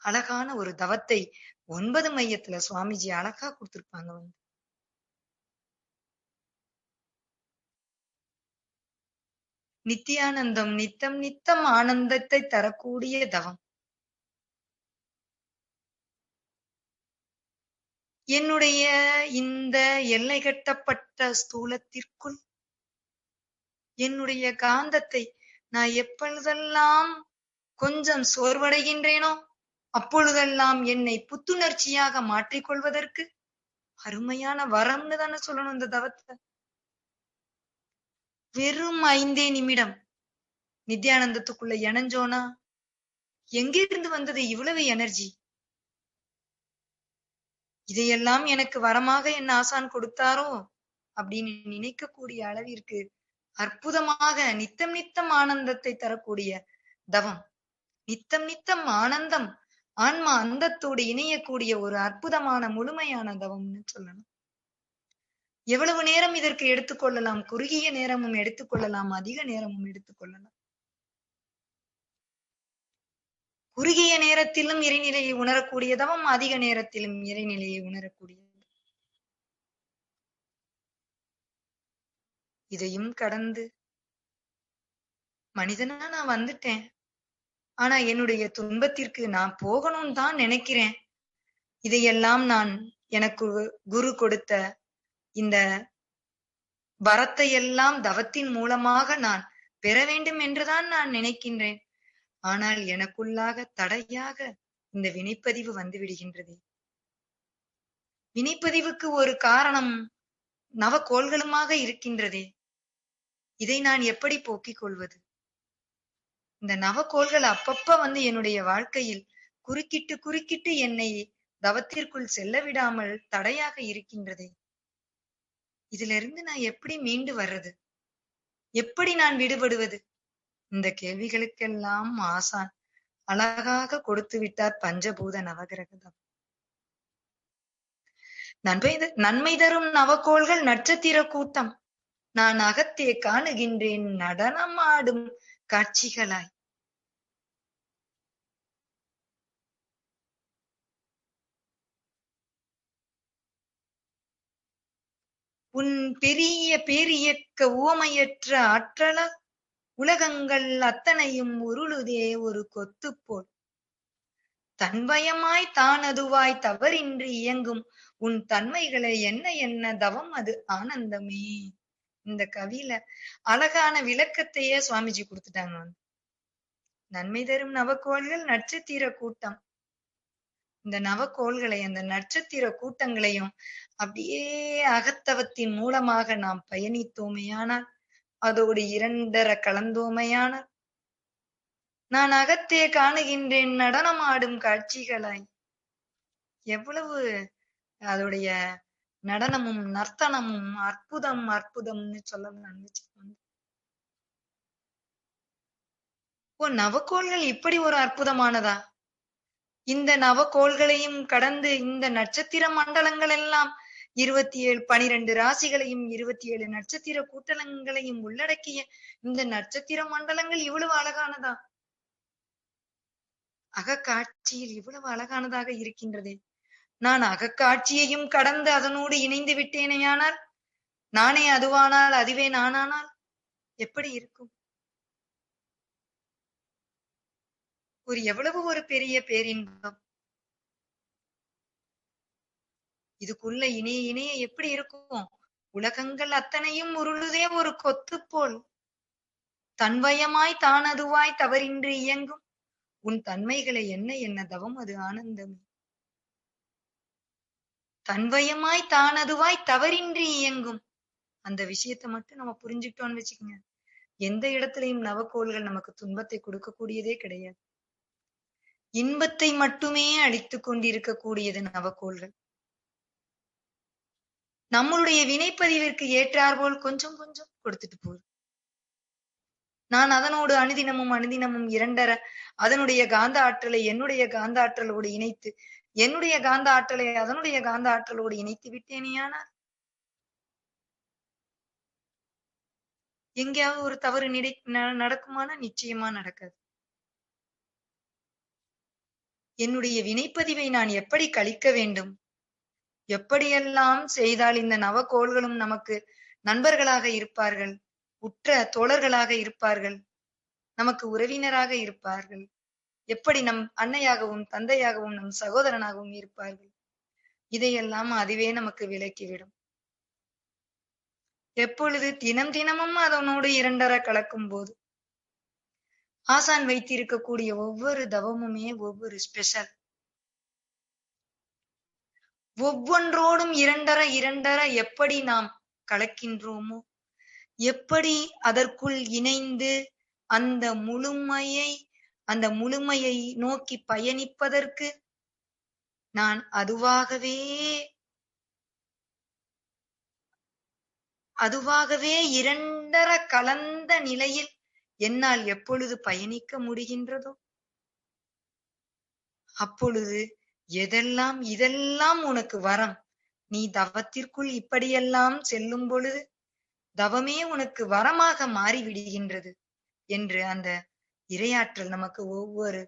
அழகான ஒரு தவத்தை 9 மையத்துல சுவாமிஜி அழகா கொடுத்திருப்பாங்க. நித்தியானந்தம், நித்தம் நித்தம் ஆனந்தத்தை தரக்கூடிய தவம். என்னுடைய இந்த எல்லை கட்டப்பட்ட ஸ்தூலத்திற்குள் என்னுடைய காந்தத்தை நான் எப்பொழுதெல்லாம் கொஞ்சம் சோர்வடைகின்றேனோ அப்பொழுதெல்லாம் என்னை புத்துணர்ச்சியாக மாற்றிக்கொள்வதற்கு அருமையான வரம்னு தானே சொல்லணும் இந்த தவத்தை. வெறும் 5 நிமிடம் நித்தியானந்தத்துக்குள்ள இணைஞ்சோனா எங்கிருந்து வந்தது இவ்வளவு எனர்ஜி? இதையெல்லாம் எனக்கு வரமாக என் ஆசான் கொடுத்தாரோ அப்படின்னு நினைக்கக்கூடிய அளவிற்கு அற்புதமாக நித்தம் நித்தம் ஆனந்தத்தை தரக்கூடிய தவம். நித்தம் நித்தம் ஆனந்தம் ஆன்மா அந்தத்தோடு இணையக்கூடிய ஒரு அற்புதமான முழுமையான தவம்னு சொல்லணும். எவ்வளவு நேரம் இதற்கு எடுத்துக்கொள்ளலாம்? குறுகிய நேரமும் எடுத்துக்கொள்ளலாம், அதிக நேரமும் எடுத்துக்கொள்ளலாம். குறுகிய நேரத்திலும் இறைநிலையை உணரக்கூடிய தவம், அதிக நேரத்திலும் இறைநிலையை உணரக்கூடிய. இதையும் கடந்து மனிதனா நான் வந்துட்டேன். ஆனா என்னுடைய துன்பத்திற்கு நான் போகணும்னு தான் நினைக்கிறேன். இதையெல்லாம் நான் எனக்கு குரு கொடுத்த இந்த வரத்தை எல்லாம் தவத்தின் மூலமாக நான் பெற வேண்டும் என்றுதான் நான் நினைக்கின்றேன். ஆனால் எனக்குள்ளாக தடையாக இந்த வினைப்பதிவு வந்து விடுகின்றது. வினைப்பதிவுக்கு ஒரு காரணம் நவக்கோள்களுமாக இருக்கின்றதே. இதை நான் எப்படி போக்கிக் கொள்வது? இந்த நவக்கோள்கள் அப்பப்ப வந்து என்னுடைய வாழ்க்கையில் குறுக்கிட்டு என்னை தவத்திற்குள் செல்ல விடாமல் தடையாக இருக்கின்றதே. இதிலிருந்து நான் எப்படி மீண்டு வர்றது? எப்படி நான் விடுபடுவது? இந்த கேள்விகளுக்கெல்லாம் ஆசான் அழகாக கொடுத்து விட்டார் பஞ்சபூத நவகிரகம். நன்மை தரும் நவக்கோள்கள் நட்சத்திர கூட்டம். நான் அகத்தே காணுகின்றேன் நடனமாடும் காட்சிகளாய். உன் பெரிய பேரியக்க உவமையற்ற ஆற்றல உலகங்கள் அத்தனையும் உருளுதே ஒரு கொத்து போல். தன்வயமாய் தானதுவாய் தவறின்றி இயங்கும் உன் தன்மைகளை என்ன என்ன தவம் அது ஆனந்தமே. இந்த கவியில அழகான விளக்கத்தையே சுவாமிஜி கொடுத்துட்டாங்க. நன்மை தரும் நவக்கோள்கள் நட்சத்திர கூட்டம். இந்த நவக்கோள்களை அந்த நட்சத்திர கூட்டங்களையும் அப்படியே அகத்தவத்தின் மூலமாக நாம் பயணித்தோமையானால், அதோடு இரண்டர கலந்தோமையானால், நான் அகத்தே காணுகின்றேன் நடனமாடும் காட்சிகளாய். எவ்வளவு அதோடைய நடனமும் நர்த்தனமும் அற்புதம் அற்புதம்னு சொல்லலாம். ஓ, நவக்கோள்கள் இப்படி ஒரு அற்புதமானதா? இந்த நவக்கோள்களையும் கடந்து இந்த நட்சத்திர மண்டலங்கள் எல்லாம் 27 12 ராசிகளையும் 27 நட்சத்திர கூட்டங்களையும் உள்ளடக்கிய இந்த நட்சத்திர மண்டலங்கள் இவ்வளவு அழகானதா? அகக்காட்சியில் இவ்வளவு அழகானதாக இருக்கின்றதே. நான் அகக்காட்சியையும் கடந்து அதனோடு இணைந்து விட்டேனேயானால், நானே அதுவானால் அதுவே நானானால் எப்படி இருக்கும்? எவ்வளவு ஒரு பெரிய பேரின்பம். இதுக்குள்ள இணைய எப்படி இருக்கும்? உலகங்கள் அத்தனையும் உருளுதே ஒரு கொத்து போல். தன்வயமாய் தானதுவாய் தவறின்றி இயங்கும் உன் தன்மைகளை என்ன என்ன தவம் அது ஆனந்தமே. தன்வயமாய் தானதுவாய் தவறின்றி இயங்கும் அந்த விஷயத்தை மட்டும் நம்ம புரிஞ்சுக்கிட்டோம்னு வச்சுக்கோங்க, எந்த இடத்துலயும் நவக்கோள்கள் நமக்கு துன்பத்தை கொடுக்கக்கூடியதே கிடையாது. இன்பத்தை மட்டுமே அளித்துக் கொண்டிருக்கக்கூடியது நவக்கோள்கள். நம்மளுடைய வினைப்பதிவிற்கு ஏற்றாற்போல் கொஞ்சம் கொஞ்சம் கொடுத்துட்டு போகுது. நான் அதனோடு அனுதினமும் இரண்டர அதனுடைய காந்த ஆற்றலை என்னுடைய காந்த ஆற்றலோடு இணைத்து, என்னுடைய காந்த ஆற்றலை அதனுடைய காந்த ஆற்றலோடு இணைத்து விட்டேனேயானால் எங்கேயாவது ஒரு தவறு நடக்குமானா நிச்சயமா நடக்காது. என்னுடைய வினைப்பதிவை நான் எப்படி கழிக்க வேண்டும், எப்படியெல்லாம் செய்தால் இந்த நவக்கோள்களும் நமக்கு நண்பர்களாக இருப்பார்கள், உற்ற தோழர்களாக இருப்பார்கள், நமக்கு உறவினராக இருப்பார்கள், எப்படி நம் அன்னையாகவும் தந்தையாகவும் நம் சகோதரனாகவும் இருப்பார்கள், இதையெல்லாம் அதுவே நமக்கு விளக்கிவிடும். எப்பொழுது தினமும் அதனோடு இரண்டர கலக்கும் போது ஆசான் வைத்திருக்கக்கூடிய ஒவ்வொரு தவமுமே ஒவ்வொரு ஸ்பெஷல். ஒவ்வொன்றோடும் இரண்டர எப்படி நாம் கலக்கின்றோமோ, எப்படி அதற்குள் இணைந்து அந்த முழுமையை நோக்கி பயணிப்பதற்கு நான் அதுவாகவே இரண்டர கலந்த நிலையில் என்னால் எப்பொழுது பயணிக்க முடிகின்றதோ அப்பொழுது இதெல்லாம் உனக்கு வரம். நீ தவத்திற்குள் இப்படியெல்லாம் செல்லும் பொழுது தவமே உனக்கு வரமாக மாறிவிடுகின்றது என்று அந்த இறையாற்றல் நமக்கு ஒவ்வொரு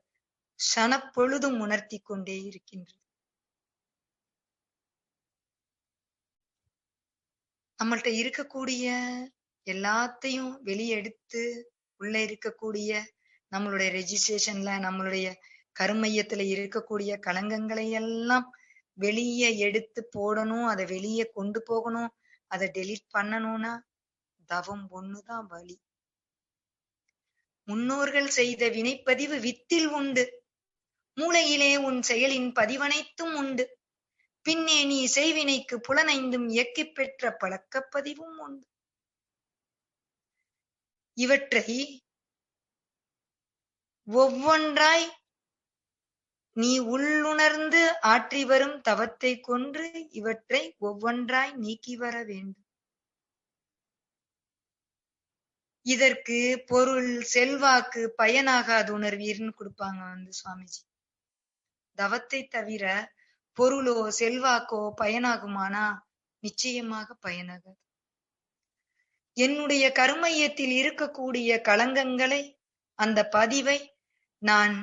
சனப்பொழுதும் உணர்த்தி கொண்டே இருக்கின்றது. நம்மள்ட்ட இருக்கக்கூடிய எல்லாத்தையும் வெளியெடுத்து உள்ள இருக்கக்கூடிய நம்மளுடைய ரெஜிஸ்ட்ரேஷன்ல நம்மளுடைய கருமையத்துல இருக்கக்கூடிய களங்கங்களை எல்லாம் வெளியே எடுத்து போடணும், அதை வெளியே கொண்டு போகணும், அதை டெலீட் பண்ணணும்னா தவம் ஒண்ணுதான் வழி. முன்னோர்கள் செய்த வினைப்பதிவு வித்தில் உண்டு, மூளையிலே உன் செயலின் பதிவனைத்தும் உண்டு, பின்னே நீ செய்வினைக்கு புலனைந்தும் இயக்கிப் பெற்ற பழக்கப்பதிவும் உண்டு. இவற்றை ஒவ்வொன்றாய் நீ உள்ளுணர்ந்து ஆற்றி வரும் தவத்தை கொன்று இவற்றை ஒவ்வொன்றாய் நீக்கி வர வேண்டும். இதற்கு பொருள் செல்வாக்கு பயனாகாது உணர்வீர்னு கொடுப்பாங்க சுவாமிஜி. தவத்தை தவிர பொருளோ செல்வாக்கோ பயனாகுமானா நிச்சயமாக பயனாகாது. என்னுடைய கருமையத்தில் இருக்கக்கூடிய களங்கங்களை, அந்த பதிவை நான்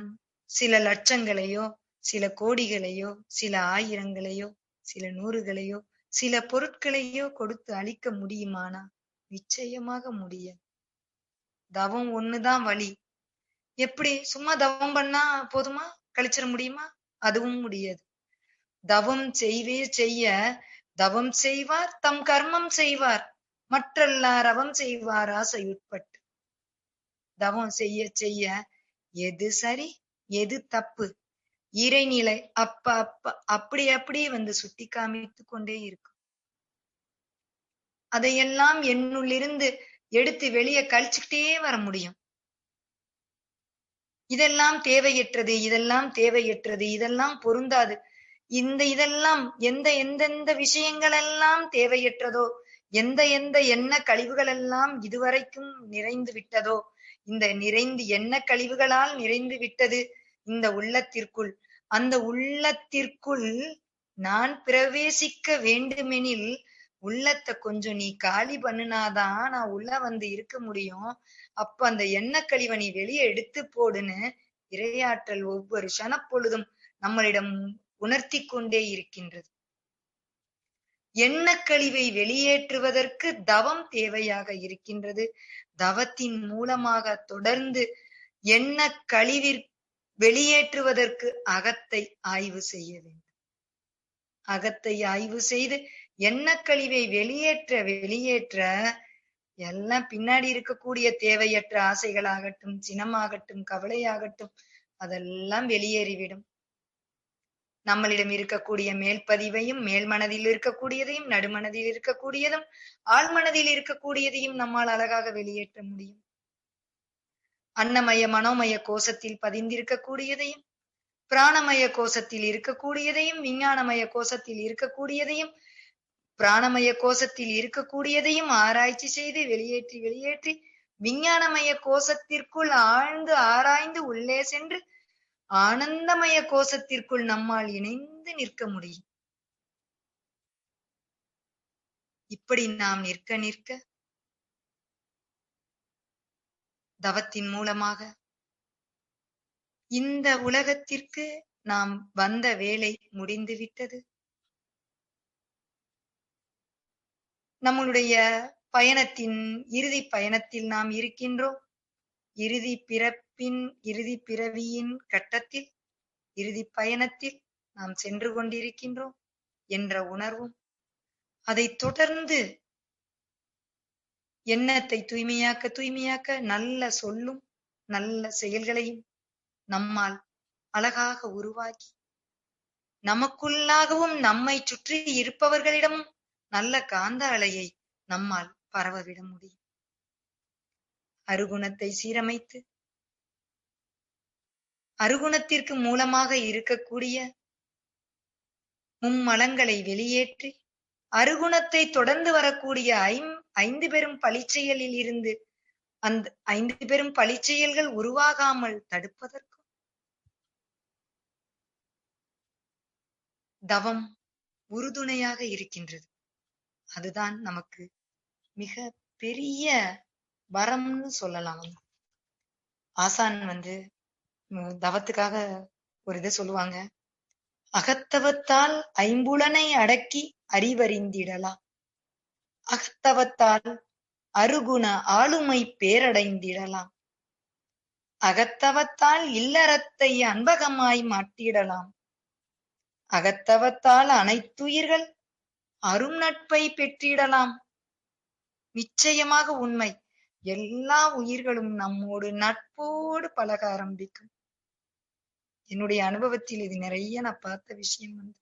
சில லட்சங்களையோ சில கோடிகளையோ சில ஆயிரங்களையோ சில நூறுகளையோ சில பொருட்களையோ கொடுத்து அழிக்க முடியுமானா நிச்சயமாக முடியாது. தவம் ஒண்ணுதான் வழி. எப்படி சும்மா தவம் பண்ணா போதுமா? கழிச்சிட முடியுமா? அதுவும் முடியாது. தவம் செய்ய தவம் செய்வார் தம் கர்மம் செய்வார், மற்றெல்லார் அவம் செய்வார் ஆசையுட்பட்டு. தவம் செய்ய செய்ய எது சரி எது தப்பு இறைநிலை அப்படியே சுட்டி காமித்து கொண்டே இருக்கும். அதையெல்லாம் என்னுள்ளிருந்து எடுத்து வெளியே கழிச்சுக்கிட்டே வர முடியும். இதெல்லாம் தேவையற்றது, இதெல்லாம் தேவையற்றது, இதெல்லாம் பொருந்தாது, இதெல்லாம் எந்தெந்த விஷயங்கள் எல்லாம் தேவையற்றதோ, எந்த எண்ண கழிவுகள் எல்லாம் இதுவரைக்கும் நிறைந்து விட்டதோ, இந்த எண்ண கழிவுகளால் நிறைந்து விட்டது இந்த உள்ளத்திற்குள், அந்த உள்ளத்திற்குள் நான் பிரவேசிக்க வேண்டுமெனில் உள்ளத்தை கொஞ்சம் நீ காலி பண்ணுனாதான் நான் உள்ள இருக்க முடியும். அப்ப அந்த எண்ணக்கழிவை நீ வெளியே எடுத்து போடுன்னு இறையாற்றல் ஒவ்வொரு சனப்பொழுதும் நம்மளிடம் உணர்த்தி கொண்டே இருக்கின்றது. எண்ணக்கழிவை வெளியேற்றுவதற்கு தவம் தேவையாக இருக்கின்றது. தவத்தின் மூலமாக தொடர்ந்து எண்ண கழிவிற் வெளியேற்றுவதற்கு அகத்தை ஆய்வு செய்ய வேண்டும். அகத்தை ஆய்வு செய்து எண்ணக்கழிவை வெளியேற்ற எல்லாம் பின்னாடி இருக்கக்கூடிய தேவையற்ற ஆசைகளாகட்டும், சினமாகட்டும், கவலையாகட்டும், அதெல்லாம் வெளியேறிவிடும். நம்மளிடம் இருக்கக்கூடிய மேல்பதிவையும், மேல் மனதில் இருக்கக்கூடியதையும், நடுமனதில் இருக்கக்கூடியதும், ஆழ்மனதில் இருக்கக்கூடியதையும் நம்மால் அழகாக வெளியேற்ற முடியும். அன்னமய மனோமய கோஷத்தில் பதிந்திருக்கக்கூடியதையும், பிராணமய கோஷத்தில் இருக்கக்கூடியதையும், விஞ்ஞானமய கோஷத்தில் இருக்கக்கூடியதையும், பிராணமய கோஷத்தில் இருக்கக்கூடியதையும் ஆராய்ச்சி செய்து வெளியேற்றி விஞ்ஞானமய கோஷத்திற்குள் ஆழ்ந்து ஆராய்ந்து உள்ளே சென்று ஆனந்தமய கோஷத்திற்குள் நம்மால் இணைந்து நிற்க முடியும். இப்படி நாம் நிற்க தவத்தின் மூலமாக இந்த உலகத்திற்கு நாம் வந்த வேலை முடிந்து விட்டது. நம்மளுடைய பயணத்தின் இறுதி பயணத்தில் நாம் இருக்கின்றோம். இறுதி பிறவியின் கட்டத்தில், இறுதி பயணத்தில் நாம் சென்று கொண்டிருக்கின்றோம் என்ற உணர்வும், அதை தொடர்ந்து எண்ணத்தை தூய்மையாக்க நல்ல சொல்லும் நல்ல செயல்களையும் நம்மால் அழகாக உருவாக்கி, நமக்குள்ளாகவும் நம்மை சுற்றி இருப்பவர்களிடமும் நல்ல காந்த அலையை நம்மால் பரவவிட முடியும். அருகுணத்தை சீரமைத்து அருகுணத்திற்கு மூலமாக இருக்கக்கூடிய மும்மலங்களை வெளியேற்றி, அருகுணத்தை தொடர்ந்து வரக்கூடிய 5 பெரும் பழிச்செயலில் இருந்து அந்த 5 பெரும் பழிச்செயல்கள் உருவாகாமல் தடுப்பதற்கும் தவம் உறுதுணையாக இருக்கின்றது. அதுதான் நமக்கு மிக பெரிய வரம்னு சொல்லலாம். ஆசான் தவத்துக்காக ஒரு இதை சொல்லுவாங்க. அகத்தவத்தால் ஐம்புலனை அடக்கி அறிவறிந்திடலாம். அகத்தவத்தால் அருகுண ஆளுமை பேரடைந்திடலாம். அகத்தவத்தால் இல்லறத்தை அன்பகமாய் மாற்றிடலாம். அகத்தவத்தால் அனைத்துயிர்கள் அரும் நட்பை பெற்றிடலாம். நிச்சயமாக உண்மை. எல்லா உயிர்களும் நம்மோடு நட்போடு பழக ஆரம்பிக்கும். என்னுடைய அனுபவத்தில் இது நிறைய நான் பார்த்த விஷயம் வந்து,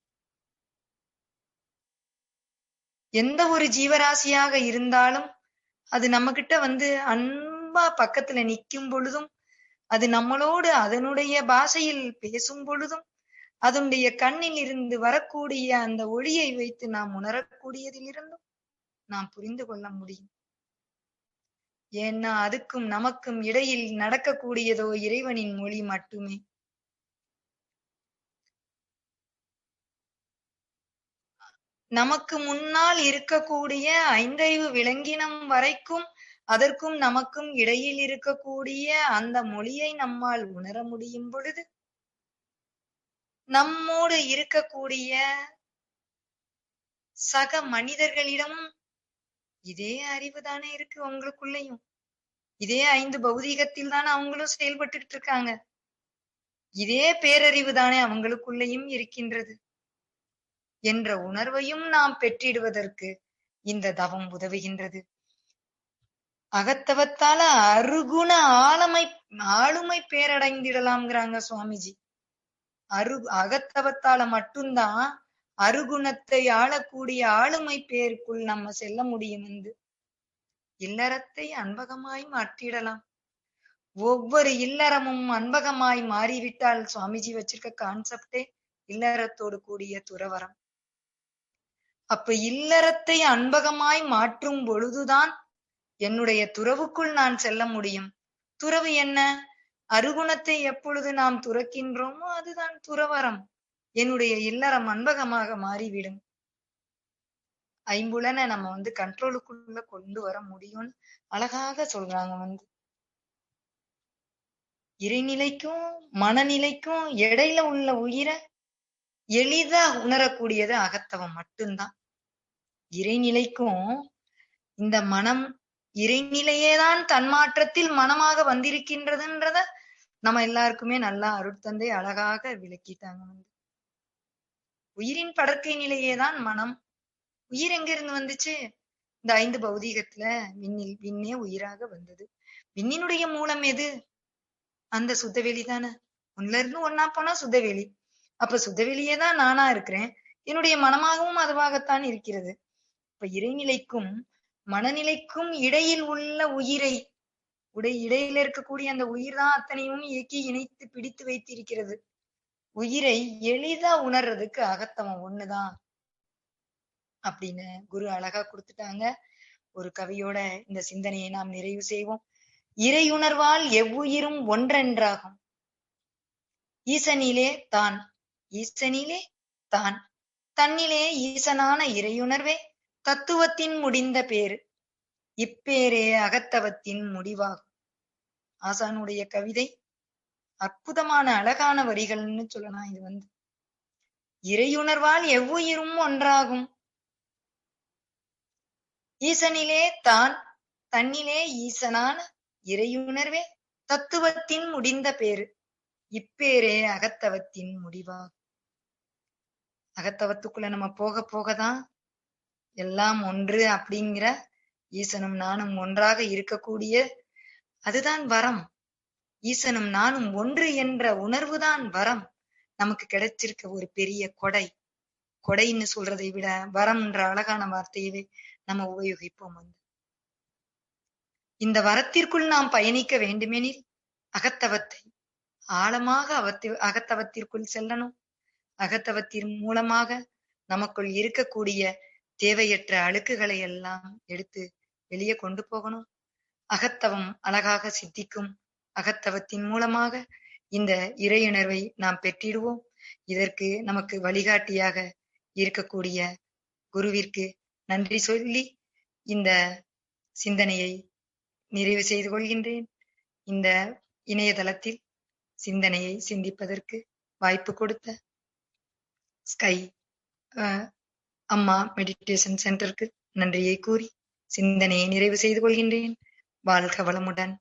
எந்த ஒரு ஜீவராசியாக இருந்தாலும் அது நம்ம கிட்ட வந்து அன்பா பக்கத்துல நிக்கும் பொழுதும், அது நம்மளோடு அதனுடைய பாஷையில் பேசும் பொழுதும், அதனுடைய கண்ணில் இருந்து வரக்கூடிய அந்த ஒளியை வைத்து நாம் உணரக்கூடியதிலிருந்தும் நாம் புரிந்து கொள்ள முடியும். ஏன்னா அதுக்கும் நமக்கும் இடையில் நடக்கக்கூடியதோ இறைவனின் மொழி மட்டுமே. நமக்கு முன்னால் இருக்கக்கூடிய ஐந்தறிவு விலங்கினம் வரைக்கும் அதற்கும் நமக்கும் இடையில் இருக்கக்கூடிய அந்த மொழியை நம்மால் உணர முடியும் பொழுது, நம்மோடு இருக்கக்கூடிய சக மனிதர்களிடமும் இதே அறிவுதானே இருக்கு உங்களுக்குள்ளயும். இதே 5 பௌதீகத்தில் தானே அவங்களும் செயல்பட்டுட்டு இருக்காங்க. இதே பேரறிவு தானே அவங்களுக்குள்ளயும் இருக்கின்றது என்ற உணர்வையும் நாம் பெற்றிடுவதற்கு இந்த தவம் உதவுகின்றது. அகத்தவத்தால அருகுண ஆளுமை பேரடைந்திடலாம்ங்கிறாங்க சுவாமிஜி. அகத்தவத்தால மட்டும்தான் அருகுணத்தை ஆளக்கூடிய ஆளுமை பேருக்குள் நம்ம செல்ல முடியும். என்று இல்லறத்தை அன்பகமாய் மாற்றிடலாம். ஒவ்வொரு இல்லறமும் அன்பகமாய் மாறிவிட்டால் சுவாமிஜி வச்சிருக்க கான்செப்டே இல்லறத்தோடு கூடிய துறவரம். அப்ப இல்லறத்தை அன்பகமாய் மாற்றும் பொழுதுதான் என்னுடைய துறவுக்குள் நான் செல்ல முடியும். துறவு என்ன? அருகுணத்தை எப்பொழுது நாம் துறக்கின்றோமோ அதுதான் துறவரம். என்னுடைய இல்லறம் அன்பகமாக மாறிவிடும். ஐம்புலனை நம்ம வந்து கண்ட்ரோலுக்குள்ள கொண்டு வர முடியும்னு அழகாக சொல்றாங்க வந்து. இறைநிலைக்கும் மனநிலைக்கும் இடையில உள்ள உயிரை எளிதா உணரக்கூடியது அகத்தவம் மட்டும்தான். இறைநிலைக்கும் இந்த மனம் இறைநிலையேதான் தன்மாற்றத்தில் மனமாக வந்திருக்கின்றதுன்றத நம்ம எல்லாருக்குமே நல்லா அருட்தந்தை அழகாக விளக்கிட்டாங்க வந்து. உயிரின் படற்கை நிலையேதான் மனம். உயிர் எங்க இருந்து வந்துச்சு? இந்த 5 பௌதீகத்துல விண்ணே உயிராக வந்தது. விண்ணினுடைய மூலம் எது? அந்த சுத்தவெளி தானே. ஒண்ணுல இருந்து ஒன்னா போனா சுத்தவெளி. அப்ப சுத்தவெளியேதான் நானா இருக்கிறேன். என்னுடைய மனமாகவும் அதுவாகத்தான் இருக்கிறது. இப்ப இறைநிலைக்கும் மனநிலைக்கும் இடையில் உள்ள உயிரை இடையில இருக்கக்கூடிய அந்த உயிர் தான் அத்தனையும் இயக்கி இணைத்து பிடித்து வைத்திருக்கிறது. உயிரை எளிதா உணர்றதுக்கு அகத்தவம் ஒண்ணுதான் அப்படின்னு குரு அழகா கொடுத்துட்டாங்க. ஒரு கவியோட இந்த சிந்தனையை நாம் நிறைவு செய்வோம். இறையுணர்வால் எவ்வுயிரும் ஒன்றென்றாகும். ஈசனிலே தான் ஈசனிலே தான் தன்னிலே ஈசனான இறையுணர்வே தத்துவத்தின் முடிந்த பேரு. இப்பேரே அகத்தவத்தின் முடிவாகும். ஆசானுடைய கவிதை அற்புதமான அழகான வரிகள்னு சொல்லலாம். இது வந்து இறையுணர்வால் எவ்வுயிரும் ஒன்றாகும். ஈசனிலே தான் தன்னிலே ஈசனான இறையுணர்வே தத்துவத்தின் முடிந்த பேரு. இப்பேரே அகத்தவத்தின் முடிவாகும். அகத்தவத்துக்குள்ள நம்ம போக போகதான் எல்லாம் ஒன்று அப்படிங்கிற ஈசனும் நானும் ஒன்றாக இருக்கக்கூடிய அதுதான் வரம். ஈசனும் நானும் ஒன்று என்ற உணர்வுதான் வரம். நமக்கு கிடைச்சிருக்க ஒரு பெரிய கொடை. கொடைன்னு சொல்றதை விட வரம்ன்ற அழகான வார்த்தையவே நம்ம உபயோகிப்போம். வந்து இந்த வரத்திற்குள் நாம் பயணிக்க வேண்டுமெனில் அகத்தவத்தை ஆழமாக அகத்தவத்திற்குள் செல்லணும். அகத்தவத்தின் மூலமாக நமக்குள் இருக்கக்கூடிய தேவையற்ற அழுக்குகளை எல்லாம் எடுத்து வெளியே கொண்டு போகணும். அகத்தவம் அழகாக சித்திக்கும். அகத்தவத்தின் மூலமாக இந்த இறையுணர்வை நாம் பெற்றிடுவோம். இதற்கு நமக்கு வழிகாட்டியாக இருக்கக்கூடிய குருவிற்கு நன்றி சொல்லி இந்த சிந்தனையை நிறைவு செய்து கொள்கின்றேன். இந்த இணையதளத்தில் சிந்தனையை சிந்திப்பதற்கு வாய்ப்பு கொடுத்த ஸ்கை அம்மா மெடிடேஷன் சென்டருக்கு நன்றியை கூறி சிந்தனையை நிறைவு செய்து கொள்கின்றேன். வாழ்க வளமுடன்.